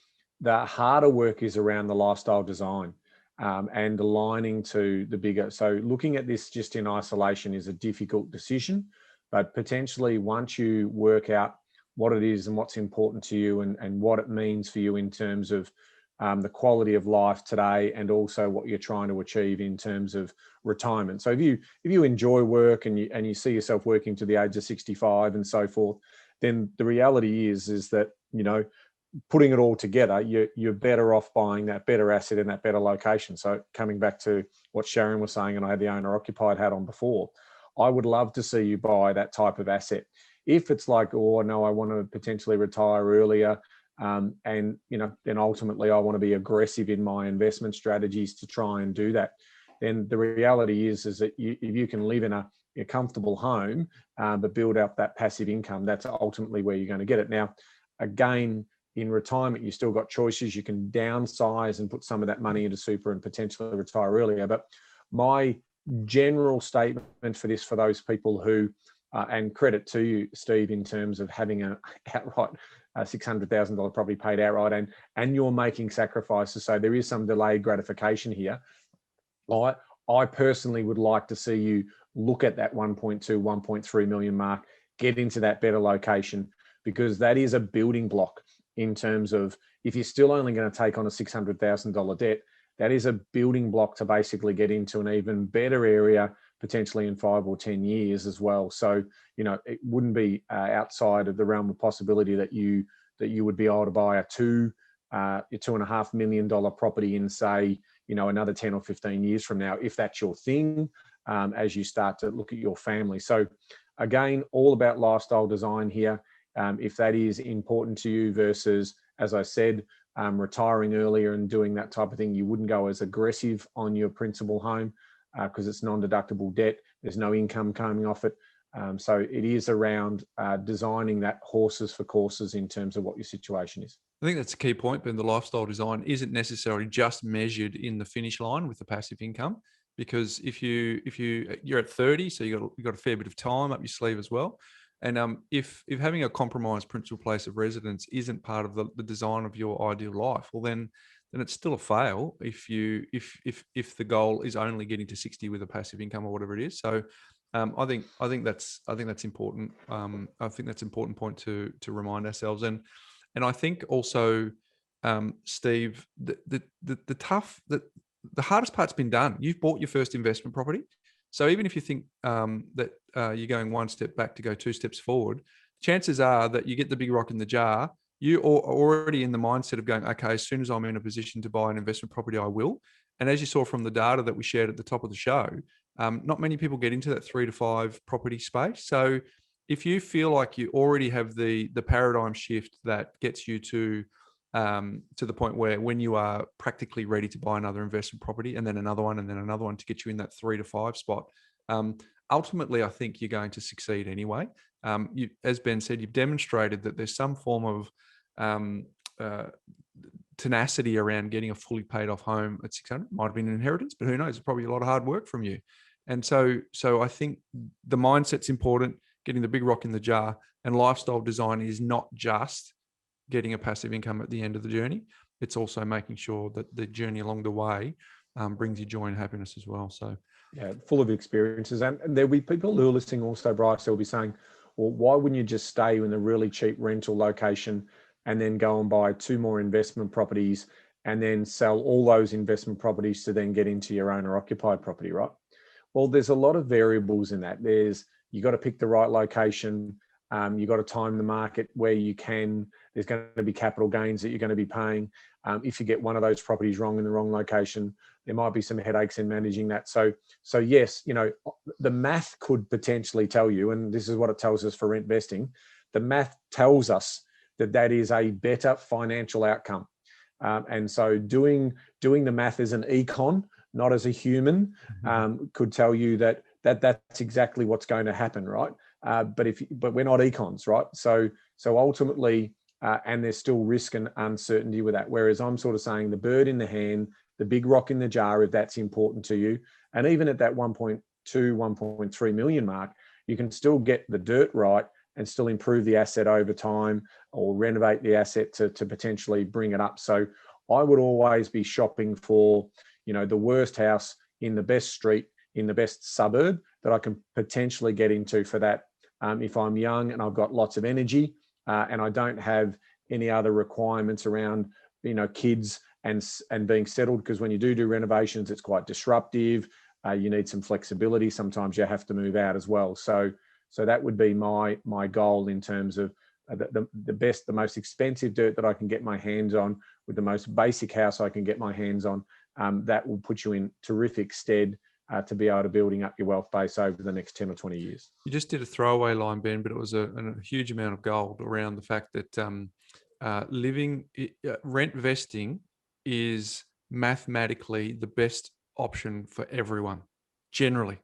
the harder work is around the lifestyle design and aligning to the bigger. So looking at this just in isolation is a difficult decision, but potentially once you work out what it is and what's important to you and what it means for you in terms of the quality of life today, and also what you're trying to achieve in terms of retirement. So if you enjoy work and you see yourself working to the age of 65 and so forth, then the reality is that, putting it all together, you're better off buying that better asset in that better location. So coming back to what Sharon was saying, and I had the owner occupied hat on before, I would love to see you buy that type of asset. If it's like, oh no, I want to potentially retire earlier, and then ultimately I want to be aggressive in my investment strategies to try and do that, then the reality is that if you can live in a comfortable home, but build up that passive income, that's ultimately where you're going to get it. Now, again, in retirement, you still got choices. You can downsize and put some of that money into super and potentially retire earlier. But my general statement for this, for those people who and credit to you, Steve, in terms of having a outright $600,000 property paid outright, and you're making sacrifices. So there is some delayed gratification here. I personally would like to see you look at that 1.2, 1.3 million mark, get into that better location, because that is a building block in terms of, if you're still only going to take on a $600,000 debt, that is a building block to basically get into an even better area, potentially in 5 or 10 years as well. So, it wouldn't be outside of the realm of possibility that you would be able to buy a $2.5 million property in, say, another 10 or 15 years from now, if that's your thing, as you start to look at your family. So again, all about lifestyle design here. If that is important to you versus, as I said, retiring earlier and doing that type of thing, you wouldn't go as aggressive on your principal home because it's non-deductible debt. There's no income coming off it. So it is around designing that horses for courses in terms of what your situation is. I think that's a key point, Ben. The lifestyle design isn't necessarily just measured in the finish line with the passive income, because if you're at 30, so you've got a fair bit of time up your sleeve as well. And if having a compromised principal place of residence isn't part of the design of your ideal life, well then it's still a fail if the goal is only getting to 60 with a passive income or whatever it is. So I think that's important. I think that's an important point to remind ourselves. And I think also, Steve, the hardest part's been done. You've bought your first investment property. So even if you think that you're going one step back to go two steps forward, chances are that you get the big rock in the jar. You are already in the mindset of going, okay, as soon as I'm in a position to buy an investment property, I will. And as you saw from the data that we shared at the top of the show, not many people get into that 3 to 5 property space. So if you feel like you already have the paradigm shift that gets you to the point where when you are practically ready to buy another investment property and then another one and then another one to get you in that 3 to 5 spot, ultimately, I think you're going to succeed anyway. As Ben said, you've demonstrated that there's some form of tenacity around getting a fully paid off home at 600. Might have been an inheritance, but who knows? It's probably a lot of hard work from you. And so I think the mindset's important, getting the big rock in the jar, and lifestyle design is not just getting a passive income at the end of the journey. It's also making sure that the journey along the way brings you joy and happiness as well. So yeah, full of experiences. And there'll be people who are listening also, Bryce, they'll be saying, well, why wouldn't you just stay in a really cheap rental location and then go and buy 2 more investment properties and then sell all those investment properties to then get into your owner occupied property, right? Well, there's a lot of variables in that. You got to pick the right location. You got to time the market where you can. There's going to be capital gains that you're going to be paying. If you get one of those properties wrong in the wrong location, there might be some headaches in managing that. So yes, the math could potentially tell you, and this is what it tells us for Rentvesting, the math tells us that is a better financial outcome. And so doing the math as an econ, not as a human, could tell you that's exactly what's going to happen, right? But we're not econs, right? So ultimately, and there's still risk and uncertainty with that. Whereas I'm sort of saying the bird in the hand, the big rock in the jar, if that's important to you. And even at that 1.2, 1.3 million mark, you can still get the dirt right and still improve the asset over time or renovate the asset to potentially bring it up. So I would always be shopping for, the worst house in the best street, in the best suburb that I can potentially get into for that. If I'm young and I've got lots of energy and I don't have any other requirements around, kids and being settled, because when you do renovations, it's quite disruptive. You need some flexibility. Sometimes you have to move out as well. So that would be my goal in terms of the most expensive dirt that I can get my hands on with the most basic house I can get my hands on. That will put you in terrific stead to be able to building up your wealth base over the next 10 or 20 years. You just did a throwaway line, Ben, but it was a huge amount of gold around the fact that rentvesting is mathematically the best option for everyone, generally.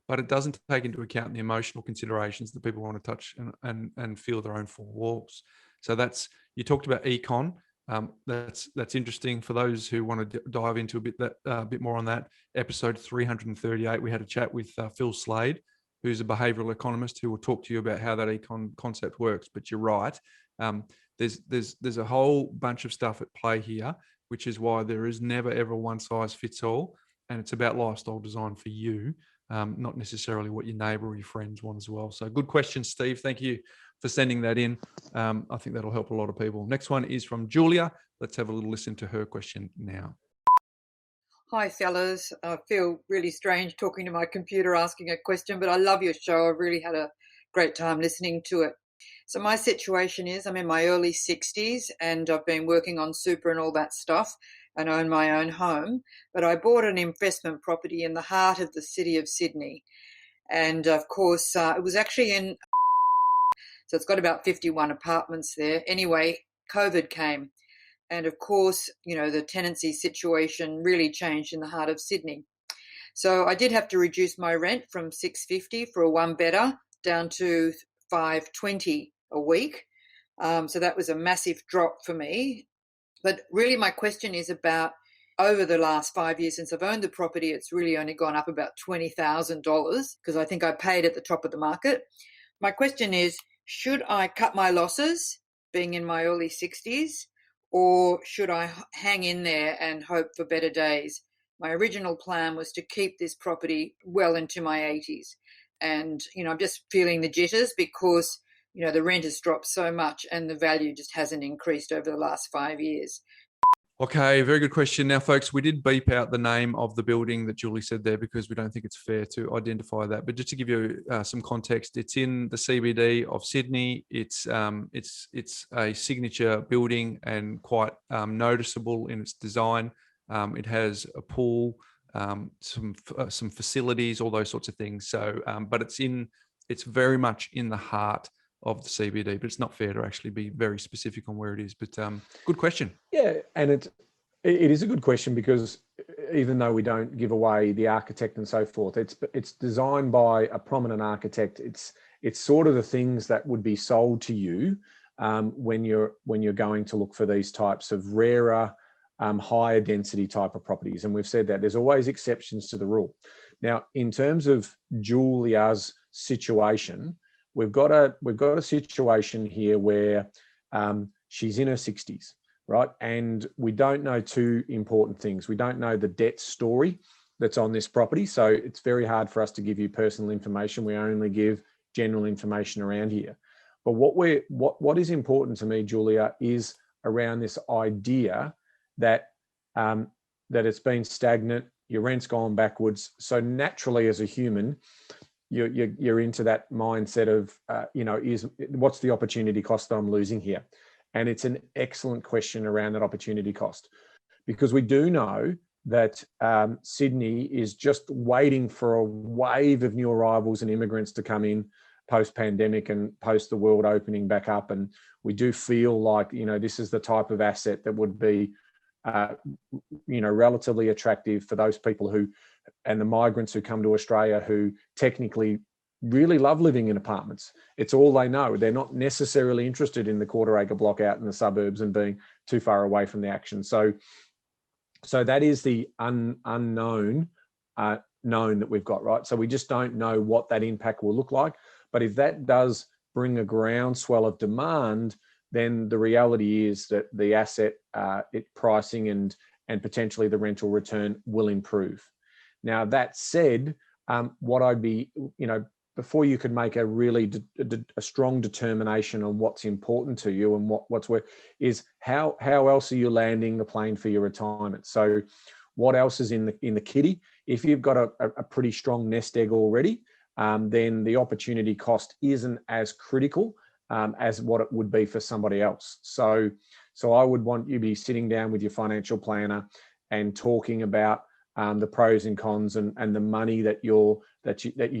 But it doesn't take into account the emotional considerations that people want to touch and feel their own four walls. So you talked about econ. That's interesting for those who want to dive into a bit more on that. Episode 338, we had a chat with Phil Slade who's a behavioral economist who will talk to you about how that concept works. But you're right. There's a whole bunch of stuff at play here, which is why there is never ever one size fits all, and it's about lifestyle design for you, not necessarily what your neighbour or your friends want as well. So good question, Steve. Thank you for sending that in. I think that'll help a lot of people. Next one is from Julia. Let's have a little listen to her question now. Hi, fellas. I feel really strange talking to my computer asking a question, but I love your show. I've really had a great time listening to it. So my situation is I'm in my early 60s and I've been working on super and all that stuff and own my own home. But I bought an investment property in the heart of the city of Sydney. And of course, it was actually in, so it's got about 51 apartments there. Anyway, COVID came. And of course, you know, the tenancy situation really changed in the heart of Sydney. So I did have to reduce my rent from $650 for a one-bedder down to $520 a week. So that was a massive drop for me. But really my question is about over the last 5 years since I've owned the property, it's really only gone up about $20,000 because I think I paid at the top of the market. My question is, should I cut my losses being in my early 60s? Or should I hang in there and hope for better days? My original plan was to keep this property well into my 80s. And, you know, I'm just feeling the jitters because, you know, the rent has dropped so much and the value just hasn't increased over the last 5 years. Okay, very good question. Now, folks, we did beep out the name of the building that Julie said there because we don't think it's fair to identify that. But just to give you some context, it's in the CBD of Sydney. It's a signature building and quite noticeable in its design. It has a pool, some facilities, all those sorts of things. So, but it's very much in the heart of the CBD, but it's not fair to actually be very specific on where it is. But good question. Yeah, and it is a good question because even though we don't give away the architect and so forth, it's designed by a prominent architect. It's sort of the things that would be sold to you when you're going to look for these types of rarer, higher density type of properties. And we've said that there's always exceptions to the rule. Now, in terms of Julia's situation, we've got a situation here where she's in her 60s, right? And we don't know two important things. We don't know the debt story that's on this property. So it's very hard for us to give you personal information. We only give general information around here. But what is important to me, Julia, is around this idea that it's been stagnant, your rent's gone backwards. So naturally, as a human, you're into that mindset of, what's the opportunity cost that I'm losing here? And it's an excellent question around that opportunity cost, because we do know that Sydney is just waiting for a wave of new arrivals and immigrants to come in post-pandemic and post the world opening back up. And we do feel like, this is the type of asset that would be, relatively attractive for those people and the migrants who come to Australia who technically really love living in apartments. It's all they know. They're not necessarily interested in the quarter acre block out in the suburbs and being too far away from the action. So that is the unknown known that we've got, right? So we just don't know what that impact will look like. But if that does bring a groundswell of demand, then the reality is that the asset, pricing and potentially the rental return will improve. Now, that said, what I'd be, before you could make a really a strong determination on what's important to you and what's worth, is how else are you landing the plane for your retirement? So what else is in the kitty? If you've got a pretty strong nest egg already, then the opportunity cost isn't as critical as what it would be for somebody else. So I would want you to be sitting down with your financial planner and talking about the pros and cons and the money that you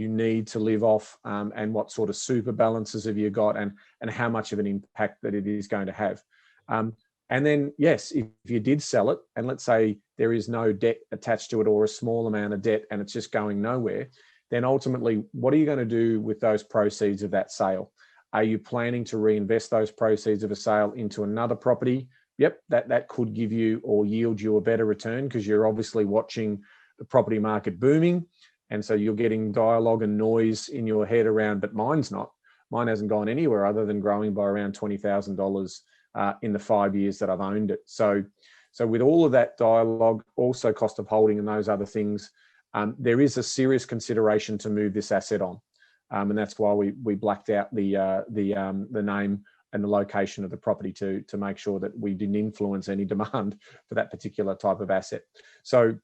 need to live off, and what sort of super balances have you got, and how much of an impact that it is going to have. And then, yes, if you did sell it, and let's say there is no debt attached to it or a small amount of debt and it's just going nowhere, then ultimately, what are you going to do with those proceeds of that sale? Are you planning to reinvest those proceeds of a sale into another property? Yep, that could give you or yield you a better return because you're obviously watching the property market booming And so you're getting dialogue and noise in your head around, but mine's not. Mine hasn't gone anywhere other than growing by around $20,000 in the 5 years that I've owned it. So with all of that dialogue, also cost of holding and those other things, there is a serious consideration to move this asset on. And that's why we blacked out the name and the location of the property to make sure that we didn't influence any demand for that particular type of asset. So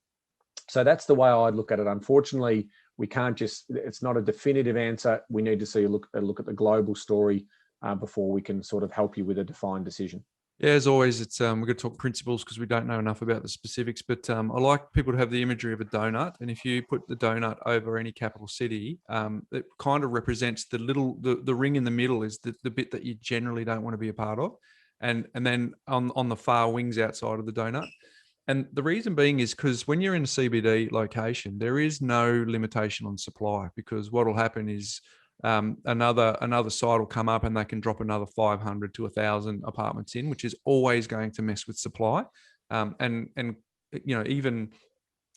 that's the way I'd look at it. Unfortunately, we can't just, it's not a definitive answer. We need to see a look at the global story before we can sort of help you with a defined decision. Yeah, as always, it's we're going to talk principles because we don't know enough about the specifics. But I like people to have the imagery of a donut, and if you put the donut over any capital city, it kind of represents the ring in the middle is the bit that you generally don't want to be a part of, and then on the far wings outside of the donut. And the reason being is because when you're in a CBD location, there is no limitation on supply, because what will happen is another site will come up and they can drop another 500 to 1,000 apartments in, which is always going to mess with supply. And you know, even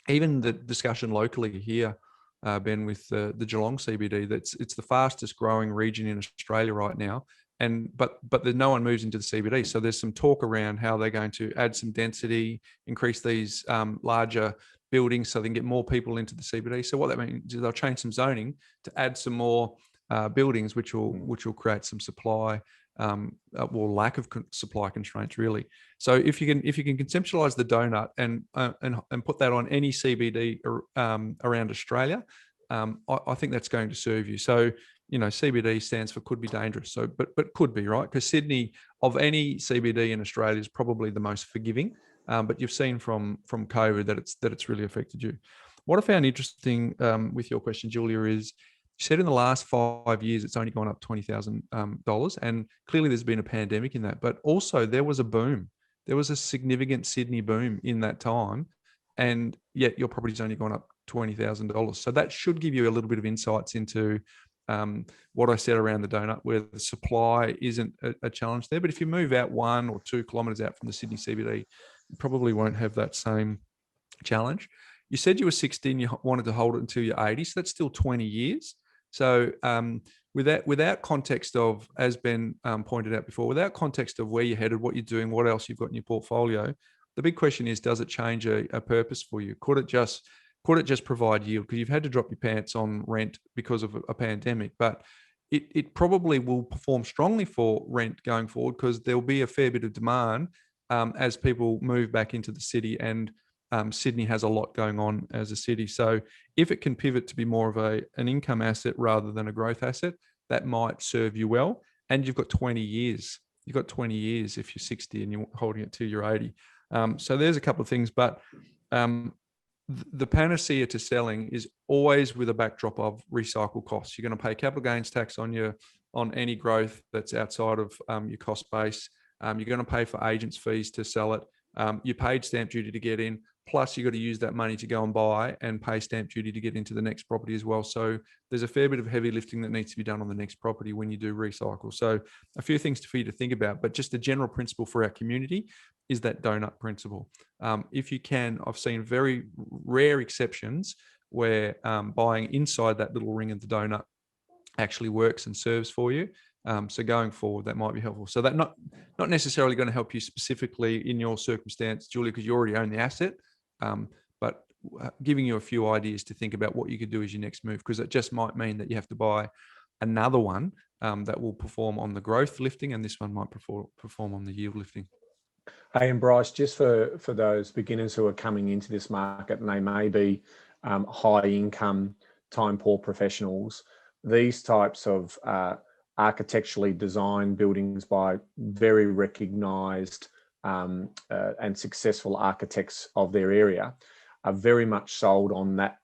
the discussion locally here, Ben, with the Geelong CBD, it's the fastest growing region in Australia right now. But no one moves into the CBD. So there's some talk around how they're going to add some density, increase these larger buildings so they can get more people into the CBD. So what that means is they'll change some zoning to add some more buildings, which will create some supply or lack of supply constraints, really. So if you can conceptualize the donut and put that on any CBD around Australia, I think that's going to serve you. So, you know, CBD stands for could be dangerous. So, but could be, right? Because Sydney, of any CBD in Australia, is probably the most forgiving. But you've seen from COVID that it's really affected you. What I found interesting with your question, Julia, is you said in the last 5 years it's only gone up $20,000, and clearly there's been a pandemic in that. But also there was a boom. There was a significant Sydney boom in that time, and yet your property's only gone up $20,000. So that should give you a little bit of insights into what I said around the donut, where the supply isn't a challenge there. But if you move out 1 or 2 kilometres out from the Sydney CBD, you probably won't have that same challenge. You said you were 16, you wanted to hold it until you're 80, so that's still 20 years. So without context of, as Ben pointed out before, without context of where you're headed, what you're doing, what else you've got in your portfolio, the big question is, does it change a purpose for you? Could it just provide yield? Because you've had to drop your pants on rent because of a pandemic, but it probably will perform strongly for rent going forward, because there'll be a fair bit of demand as people move back into the city, and Sydney has a lot going on as a city. So if it can pivot to be more of an income asset rather than a growth asset, that might serve you well. And you've got 20 years. You've got 20 years if you're 60 and you're holding it till you're 80. So there's a couple of things, but the panacea to selling is always with a backdrop of recycle costs. You're going to pay capital gains tax on any growth that's outside of your cost base. You're going to pay for agents' fees to sell it. You paid stamp duty to get in, plus you've got to use that money to go and buy and pay stamp duty to get into the next property as well. So there's a fair bit of heavy lifting that needs to be done on the next property when you do recycle. So a few things for you to think about, but just a general principle for our community is that donut principle. If you can, I've seen very rare exceptions where buying inside that little ring of the donut actually works and serves for you. So going forward, that might be helpful. So that not necessarily going to help you specifically in your circumstance, Julia, because you already own the asset, but giving you a few ideas to think about what you could do as your next move, because it just might mean that you have to buy another one that will perform on the growth lifting, and this one might perform on the yield lifting. Hey, and Bryce, just for those beginners who are coming into this market, and they may be high income, time poor professionals, these types of architecturally designed buildings by very recognised and successful architects of their area are very much sold on that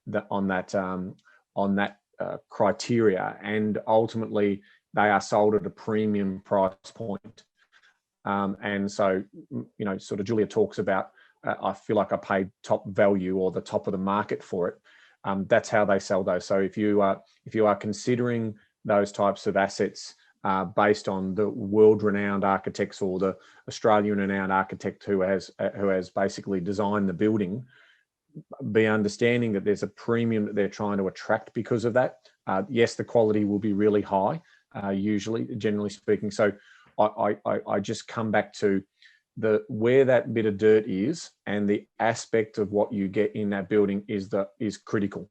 criteria, and ultimately they are sold at a premium price point. And so, you know, sort of Julia talks about, I feel like I paid top value or the top of the market for it. That's how they sell those. So if you are considering those types of assets based on the world-renowned architects or the Australian-renowned architect who has basically designed the building, be understanding that there's a premium that they're trying to attract because of that. Yes, the quality will be really high, usually, generally speaking. So I just come back to where that bit of dirt is, and the aspect of what you get in that building is critical.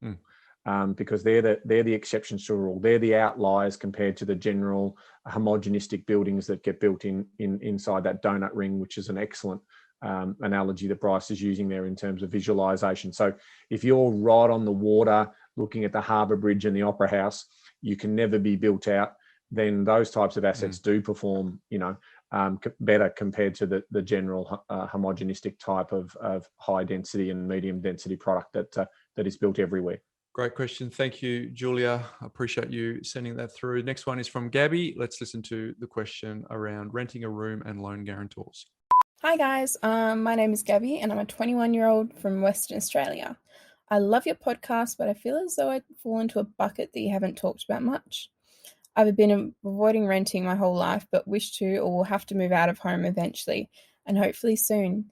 Because they're the exceptions to the rule. They're the outliers compared to the general homogenistic buildings that get built inside that donut ring, which is an excellent analogy that Bryce is using there in terms of visualization. So if you're right on the water looking at the Harbour Bridge and the Opera House, you can never be built out. Then those types of assets do perform, better compared to the general homogenistic type of high density and medium density product that is built everywhere. Great question. Thank you, Julia. I appreciate you sending that through. Next one is from Gabby. Let's listen to the question around renting a room and loan guarantors. Hi guys, my name is Gabby and I'm a 21-year-old from Western Australia. I love your podcast, but I feel as though I fall into a bucket that you haven't talked about much. I've been avoiding renting my whole life, but wish to or will have to move out of home eventually, and hopefully soon.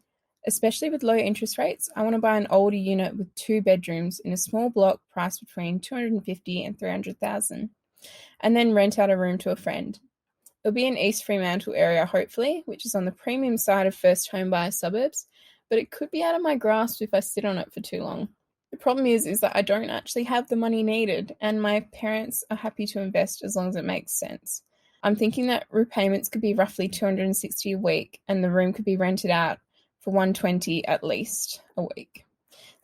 Especially with low interest rates, I want to buy an older unit with 2 bedrooms in a small block priced between $250,000 and $300,000, and then rent out a room to a friend. It'll be in East Fremantle area, hopefully, which is on the premium side of first home buyer suburbs, but it could be out of my grasp if I sit on it for too long. The problem is that I don't actually have the money needed, and my parents are happy to invest as long as it makes sense. I'm thinking that repayments could be roughly $260 a week, and the room could be rented out for $120 at least a week.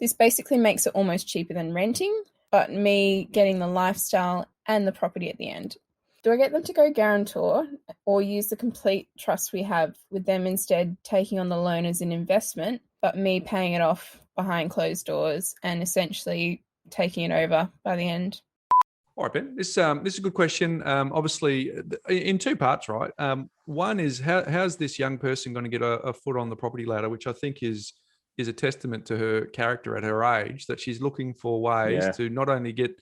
This basically makes it almost cheaper than renting, but me getting the lifestyle and the property at the end. Do I get them to go guarantor or use the complete trust we have with them instead taking on the loan as an investment, but me paying it off behind closed doors and essentially taking it over by the end? All right, Ben, this is a good question. Obviously, in 2 parts, right? One is how's this young person going to get a foot on the property ladder, which I think is a testament to her character at her age, that she's looking for ways to not only get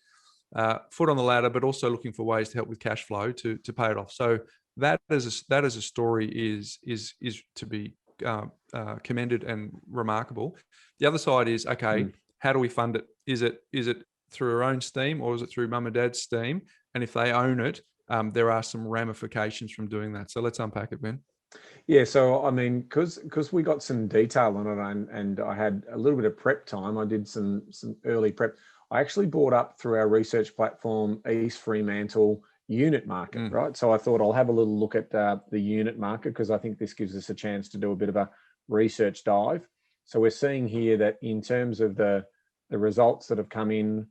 foot on the ladder, but also looking for ways to help with cash flow to pay it off. So that as a story is to be commended and remarkable. The other side is, okay, how do we fund it? Is it through her own steam, or is it through mum and dad's steam? And if they own it, there are some ramifications from doing that. So let's unpack it, Ben. Yeah, so I mean, because we got some detail on it, and I had a little bit of prep time. I did some early prep. I actually brought up through our research platform East Fremantle unit market, right? So I thought I'll have a little look at the unit market, because I think this gives us a chance to do a bit of a research dive. So we're seeing here that in terms of the results that have come in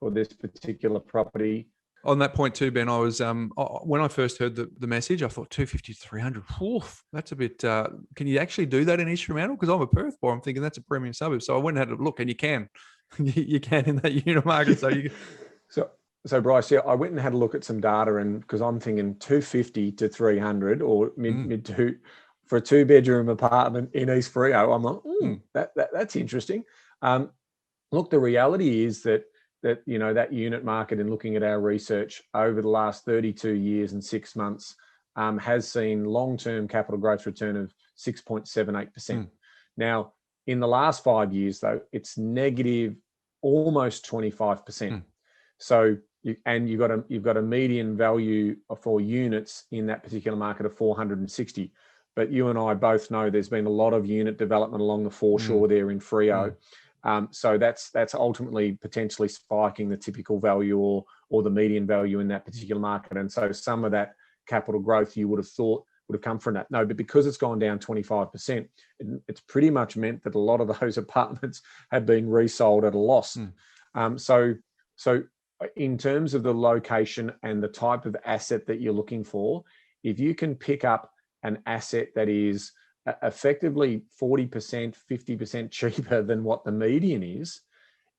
for this particular property. On that point too, Ben, I was when I first heard the message, I thought 250 to 300. Oof, that's a bit. Can you actually do that in East Fremantle? Because I'm a Perth boy. I'm thinking that's a premium suburb. So I went and had a look, and you can, you can in that unit market. So you. So Bryce, yeah, I went and had a look at some data, and because I'm thinking 250 to 300 or mid two for a 2-bedroom apartment in East Freo. I'm like, that's interesting. Look, the reality is that that unit market, and looking at our research over the last 32 years and 6 months, has seen long-term capital growth return of 6.78%. Now, in the last 5 years, though, it's negative almost 25%. So you've got a median value for units in that particular market of 460. But you and I both know there's been a lot of unit development along the foreshore there in Freo. So that's ultimately potentially spiking the typical value or the median value in that particular market. And so some of that capital growth you would have thought would have come from that. No, but because it's gone down 25%, it's pretty much meant that a lot of those apartments have been resold at a loss. So in terms of the location and the type of asset that you're looking for, if you can pick up an asset that is effectively 40%, 50% cheaper than what the median is,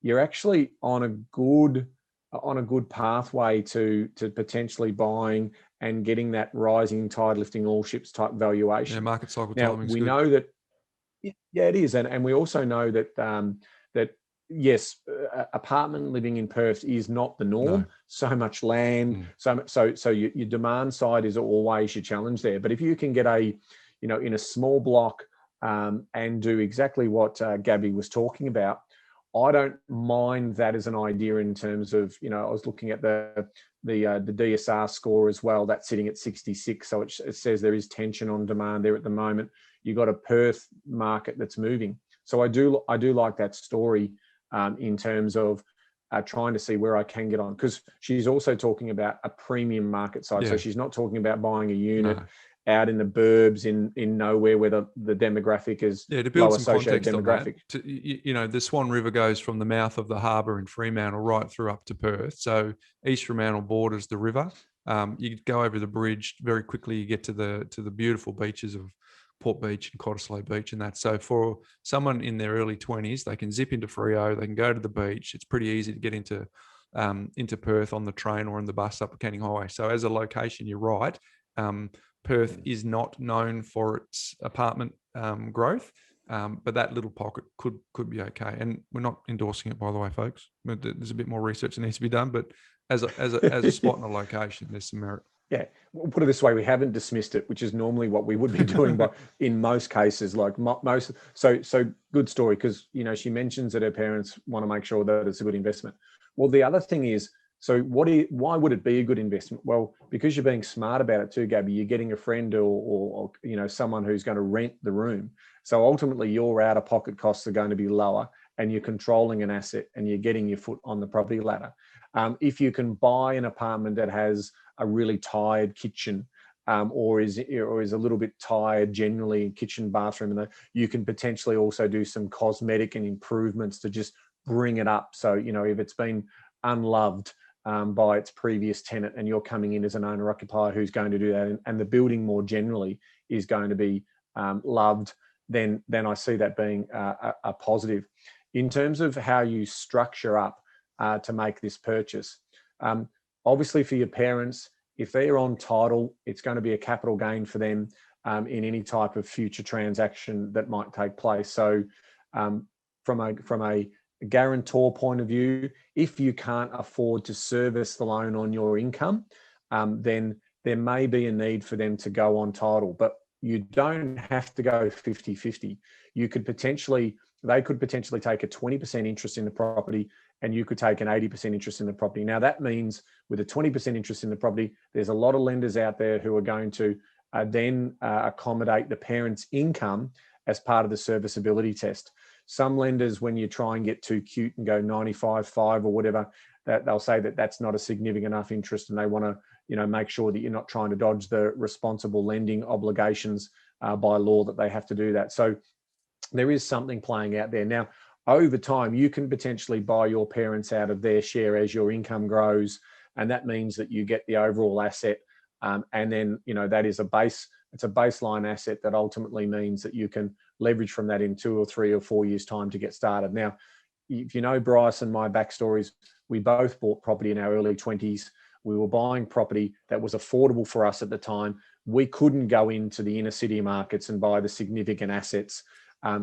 you're actually on a good pathway to potentially buying and getting that rising tide lifting all ships type valuation. Yeah, market cycle now, timing. We know that, yeah, it is, and we also know that that yes, apartment living in Perth is not the norm. No. So much land, so your demand side is always your challenge there. But if you can get in a small block and do exactly what Gabby was talking about, I don't mind that as an idea in terms of, I was looking at the DSR score as well. That's sitting at 66. So it says there is tension on demand there at the moment. You've got a Perth market that's moving. So I do like that story in terms of trying to see where I can get on, because she's also talking about a premium market side. So she's not talking about buying a unit out in the burbs in nowhere where the demographic is to build some context demographic. on that, the Swan River goes from the mouth of the harbour in Fremantle right through up to Perth. So East Fremantle borders the river. You go over the bridge very quickly. You get to the beautiful beaches of Port Beach and Cottesloe Beach and that. So for someone in their early 20s, they can zip into Freo, they can go to the beach. It's pretty easy to get into Perth on the train or on the bus up Canning Highway. So as a location, you're right. Perth is not known for its apartment growth, but that little pocket could be okay. And we're not endorsing it, by the way, folks. There's a bit more research that needs to be done, but as a spot and a location, there's some merit. Yeah, we'll put it this way: we haven't dismissed it, which is normally what we would be doing, but in most cases, like most. So good story, because she mentions that her parents want to make sure that it's a good investment. Well, the other thing is, so why would it be a good investment? Well, because you're being smart about it too, Gabby. You're getting a friend or someone who's going to rent the room. So ultimately, your out-of-pocket costs are going to be lower, and you're controlling an asset, and you're getting your foot on the property ladder. If you can buy an apartment that has a really tired kitchen, or is a little bit tired generally, kitchen, bathroom, and you can potentially also do some cosmetic and improvements to just bring it up. So if it's been unloved by its previous tenant, and you're coming in as an owner occupier who's going to do that, and the building more generally is going to be loved, then I see that being a positive. In terms of how you structure up to make this purchase, obviously for your parents, if they're on title, it's going to be a capital gain for them in any type of future transaction that might take place. So from a guarantor point of view, if you can't afford to service the loan on your income, then there may be a need for them to go on title, but you don't have to go 50-50. They could potentially take a 20% interest in the property, and you could take an 80% interest in the property. Now that means with a 20% interest in the property, there's a lot of lenders out there who are going to then accommodate the parent's income as part of the serviceability test. Some lenders, when you try and get too cute and go 95.5 or whatever, that they'll say that that's not a significant enough interest, and they want to make sure that you're not trying to dodge the responsible lending obligations by law that they have to do that. So there is something playing out there. Now, over time, you can potentially buy your parents out of their share as your income grows, and that means that you get the overall asset, and then that is it's a baseline asset that ultimately means that you can leverage from that in 2 or 3 or 4 years' time to get started. Now, if you know Bryce and my backstories, we both bought property in our early 20s. We were buying property that was affordable for us at the time. We couldn't go into the inner city markets and buy the significant assets.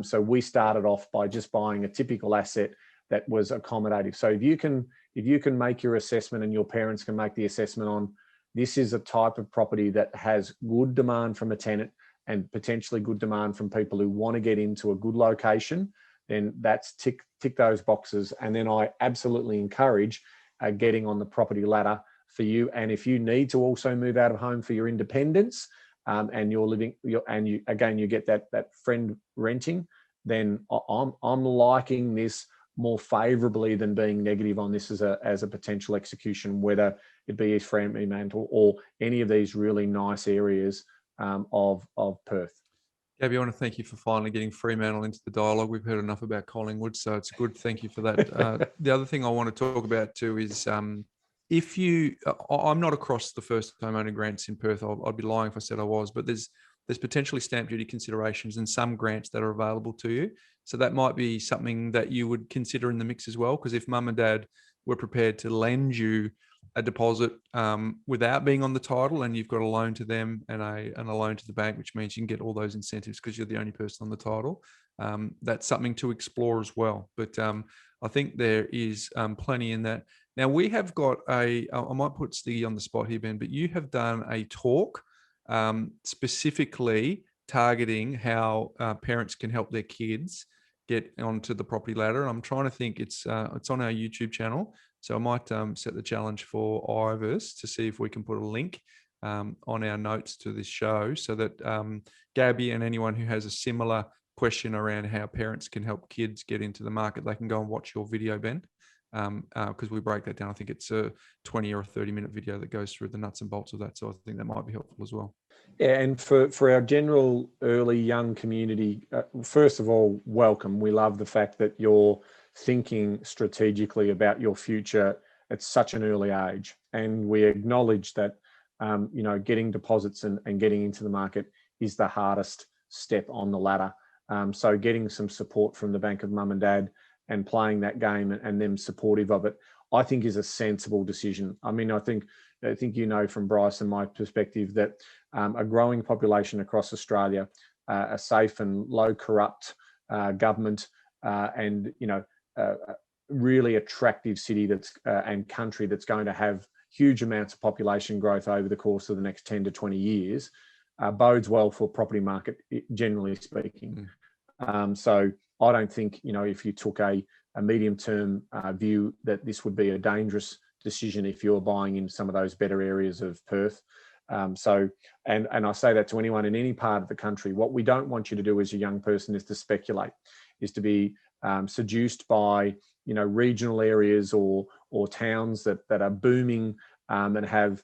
So we started off by just buying a typical asset that was accommodative. So if you can make your assessment, and your parents can make the assessment on, this is a type of property that has good demand from a tenant and potentially good demand from people who want to get into a good location, then that's tick those boxes. And then I absolutely encourage getting on the property ladder for you. And if you need to also move out of home for your independence, and you get that friend renting, then I'm liking this more favorably than being negative on this as a potential execution, whether it be East Fremantle or any of these really nice areas of Perth. Gabby, I want to thank you for finally getting Fremantle into the dialogue. We've heard enough about Collingwood, so it's good. Thank you for that. The other thing I want to talk about too is I'm not across the first homeowner grants in Perth. I'd be lying if I said I was, but there's potentially stamp duty considerations and some grants that are available to you. So that might be something that you would consider in the mix as well, because if mum and dad were prepared to lend you a deposit without being on the title, and you've got a loan to them and a loan to the bank, which means you can get all those incentives because you're the only person on the title, that's something to explore as well. But I think there is plenty in that. Now, we have got I might put Stiggy on the spot here, Ben, but you have done a talk specifically targeting how parents can help their kids get onto the property ladder. And I'm trying to think, it's on our YouTube channel. So I might set the challenge for Ivers to see if we can put a link on our notes to this show, so that Gabby and anyone who has a similar question around how parents can help kids get into the market, they can go and watch your video, Ben, because we break that down. I think it's a 20 or a 30-minute video that goes through the nuts and bolts of that. So I think that might be helpful as well. Yeah, and for our general early young community, first of all, welcome. We love the fact that you're thinking strategically about your future at such an early age. And we acknowledge that, getting deposits and getting into the market is the hardest step on the ladder. So getting some support from the bank of mum and dad and playing that game and them supportive of it, I think is a sensible decision. I mean, I think from Bryce and my perspective that a growing population across Australia, a safe and low corrupt government, and really attractive city and country that's going to have huge amounts of population growth over the course of the next 10 to 20 years bodes well for property market, generally speaking. So I don't think, if you took a medium-term view, that this would be a dangerous decision if you're buying in some of those better areas of Perth. And I say that to anyone in any part of the country. What we don't want you to do as a young person is to speculate, is to be seduced by, regional areas or towns that are booming and have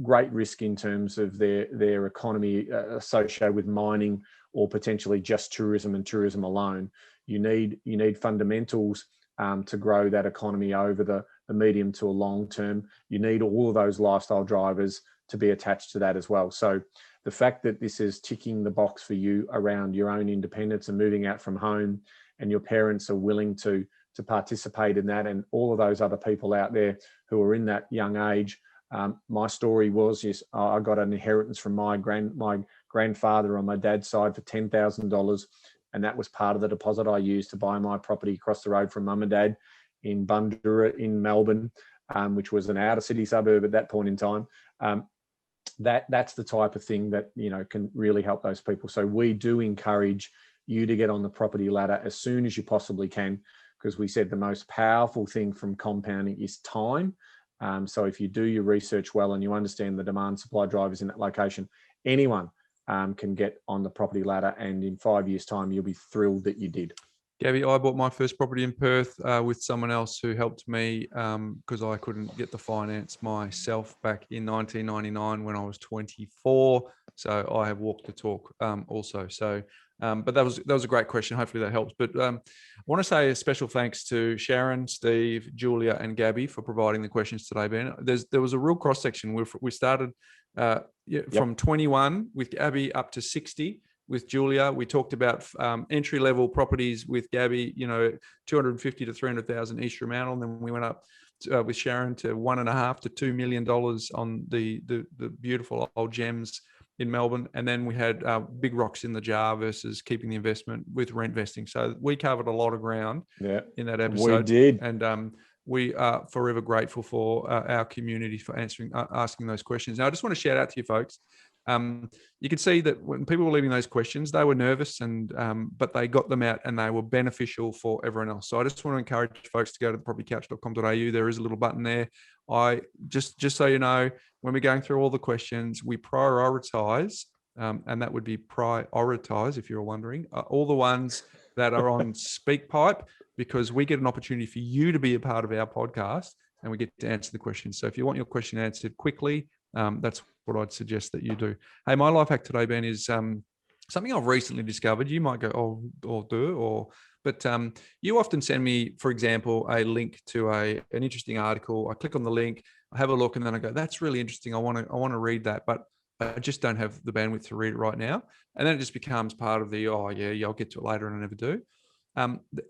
great risk in terms of their economy associated with mining or potentially just tourism and tourism alone. You need fundamentals to grow that economy over the medium to a long term. You need all of those lifestyle drivers to be attached to that as well. So the fact that this is ticking the box for you around your own independence and moving out from home, and your parents are willing to participate in that, and all of those other people out there who are in that young age. My story was, yes, I got an inheritance from my grandfather on my dad's side for $10,000, and that was part of the deposit I used to buy my property across the road from mum and dad in Bundoora in Melbourne, which was an outer city suburb at that point in time. That's the type of thing that can really help those people. So we do encourage you to get on the property ladder as soon as you possibly can, because we said the most powerful thing from compounding is time. So if you do your research well and you understand the demand supply drivers in that location, anyone can get on the property ladder, and in 5 years' time, you'll be thrilled that you did. Gabby, I bought my first property in Perth with someone else who helped me because I couldn't get the finance myself back in 1999 when I was 24. So I have walked the talk also. So, but that was a great question. Hopefully that helps. But I want to say a special thanks to Sharon, Steve, Julia, and Gabby for providing the questions today, Ben. There was a real cross section. We started from 21 with Gabby up to 60. With Julia, we talked about entry-level properties with Gabby, 250 to 300,000 East Fremantle, and then we went up with Sharon to $1.5 to $2 million on the beautiful old gems in Melbourne, and then we had big rocks in the jar versus keeping the investment with Rentvesting. So we covered a lot of ground in that episode. We did, and we are forever grateful for our community for asking those questions. Now, I just want to shout out to you folks. You can see that when people were leaving those questions, they were nervous, but they got them out and they were beneficial for everyone else. So I just want to encourage folks to go to propertycouch.com.au. There is a little button there. Just so you know, when we're going through all the questions, we prioritize, and that would be prioritize, if you're wondering, all the ones that are on SpeakPipe, because we get an opportunity for you to be a part of our podcast and we get to answer the questions. So if you want your question answered quickly, that's what I'd suggest that you do. Hey, my life hack today, Ben, is something I've recently discovered. You might go, but you often send me, for example, a link to an interesting article. I click on the link, I have a look, and then I go, that's really interesting. I want to read that, but I just don't have the bandwidth to read it right now. And then it just becomes part of the, I'll get to it later, and I never do.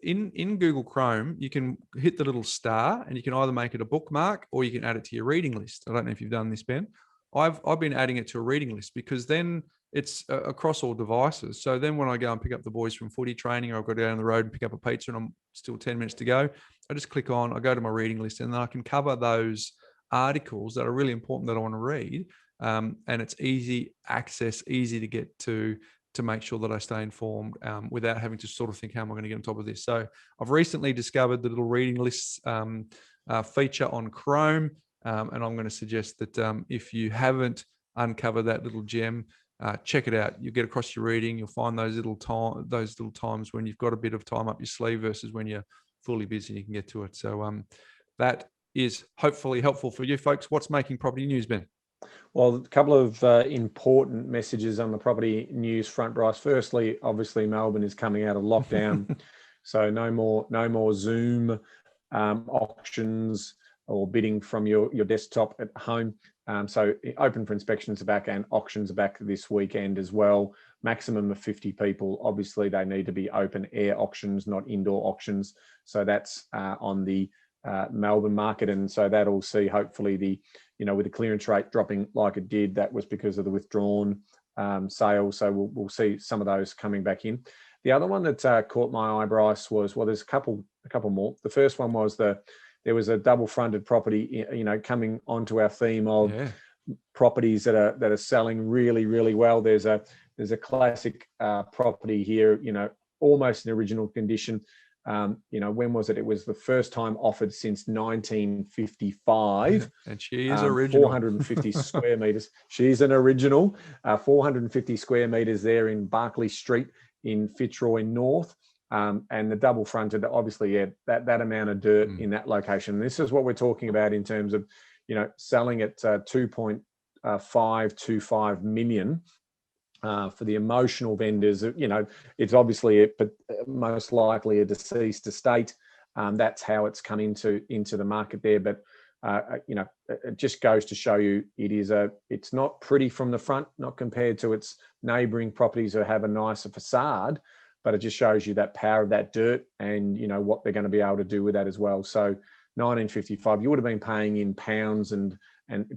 In Google Chrome, you can hit the little star and you can either make it a bookmark or you can add it to your reading list. I don't know if you've done this, Ben. I've been adding it to a reading list because then it's across all devices. So then when I go and pick up the boys from footy training, or I've got to go down the road and pick up a pizza and I'm still 10 minutes to go, I just click on, I go to my reading list, and then I can cover those articles that are really important that I want to read. And it's easy access, easy to get to. to make sure that I stay informed without having to sort of think, how am I going to get on top of this? So I've recently discovered the little reading lists feature on Chrome, and I'm going to suggest that if you haven't uncovered that little gem, check it out. You'll get across your reading. You'll find those little times when you've got a bit of time up your sleeve versus when you're fully busy. You can get to it. So that is hopefully helpful for you folks. What's making property news, Ben? Well, a couple of important messages on the property news front, Bryce. Firstly, obviously Melbourne is coming out of lockdown, so no more Zoom auctions or bidding from your desktop at home. So open for inspections are back and auctions are back this weekend as well. Maximum of 50 people. Obviously, they need to be open air auctions, not indoor auctions. So that's on the Melbourne market, and so that'll see hopefully with the clearance rate dropping like it did, that was because of the withdrawn sales. So we'll see some of those coming back in. The other one that caught my eye, Bryce, was, well, there's a couple more. The first one was there was a double fronted property, coming onto our theme of properties that are selling really, really well. There's a classic property here, almost in original condition. When was it? It was the first time offered since 1955. And she is original. 450 square meters. She's an original. 450 square meters there in Barclay Street in Fitzroy North. And the double fronted, obviously, that amount of dirt in that location. This is what we're talking about in terms of, selling at 2.525 million. For the emotional vendors, it's obviously most likely a deceased estate. That's how it's come into the market there. But it just goes to show you it's not pretty from the front, not compared to its neighbouring properties that have a nicer facade. But it just shows you that power of that dirt and what they're going to be able to do with that as well. So 1955, you would have been paying in pounds and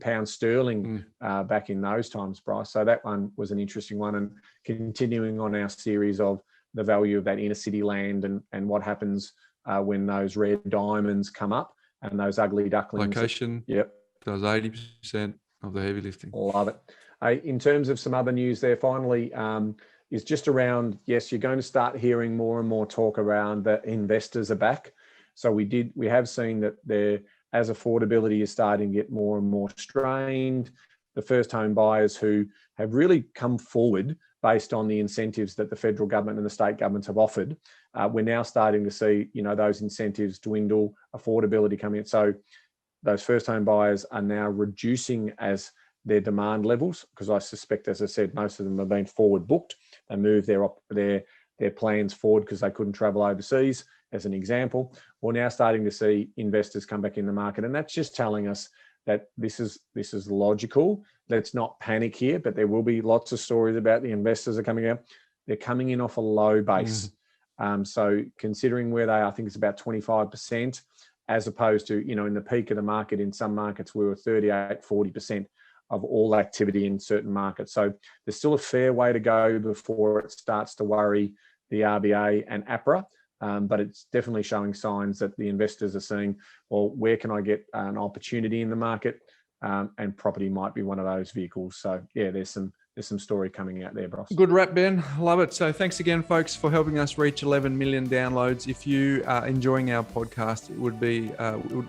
pound sterling back in those times, Bryce. So that one was an interesting one. And continuing on our series of the value of that inner city land and what happens when those red diamonds come up and those ugly ducklings. Location. Yep. Does 80% of the heavy lifting. Love it. In terms of some other news there, finally, is just around, yes, you're going to start hearing more and more talk around that investors are back. So we have seen that as affordability is starting to get more and more strained, the first home buyers who have really come forward based on the incentives that the federal government and the state governments have offered, we're now starting to see, those incentives dwindle, affordability coming in. So those first home buyers are now reducing as their demand levels, because I suspect, as I said, most of them have been forward booked. They moved their plans forward because they couldn't travel overseas, as an example. We're now starting to see investors come back in the market, and that's just telling us that this is logical. Let's not panic here, but there will be lots of stories about the investors are coming out. They're coming in off a low base. So considering where they are, I think it's about 25%, as opposed to, in the peak of the market, in some markets, we were 38, 40% of all activity in certain markets. So there's still a fair way to go before it starts to worry the RBA and APRA. But it's definitely showing signs that the investors are seeing, well, where can I get an opportunity in the market? And property might be one of those vehicles. So yeah, there's some story coming out there, Bros. Good wrap, Ben. Love it. So thanks again, folks, for helping us reach 11 million downloads. If you are enjoying our podcast, it would be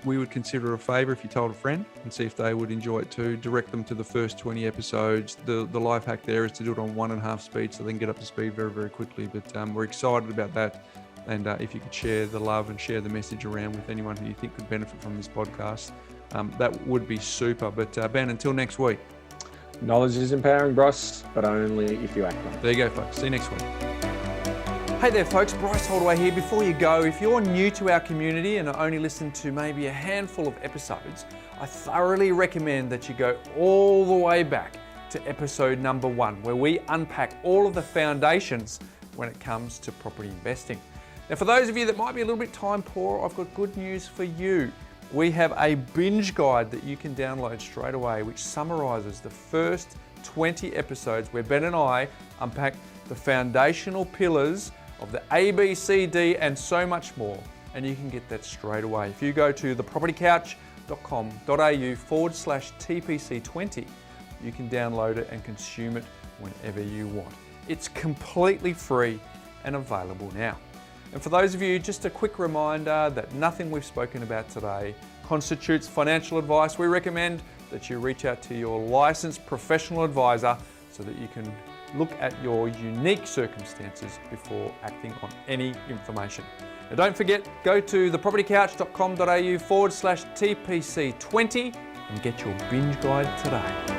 we would consider a favor if you told a friend and see if they would enjoy it too. Direct them to the first 20 episodes. The life hack there is to do it on 1.5 speed, so they can get up to speed very, very quickly. But we're excited about that. And if you could share the love and share the message around with anyone who you think could benefit from this podcast, that would be super. But Ben, until next week. Knowledge is empowering, Bryce, but only if you act on it. There you go, folks. See you next week. Hey there, folks. Bryce Holdaway here. Before you go, if you're new to our community and only listen to maybe a handful of episodes, I thoroughly recommend that you go all the way back to episode number 1, where we unpack all of the foundations when it comes to property investing. Now, for those of you that might be a little bit time poor, I've got good news for you. We have a binge guide that you can download straight away, which summarizes the first 20 episodes where Ben and I unpack the foundational pillars of the A, B, C, D, and so much more. And you can get that straight away. If you go to thepropertycouch.com.au/TPC20, you can download it and consume it whenever you want. It's completely free and available now. And for those of you, just a quick reminder that nothing we've spoken about today constitutes financial advice. We recommend that you reach out to your licensed professional advisor so that you can look at your unique circumstances before acting on any information. Now don't forget, go to thepropertycouch.com.au/TPC20 and get your binge guide today.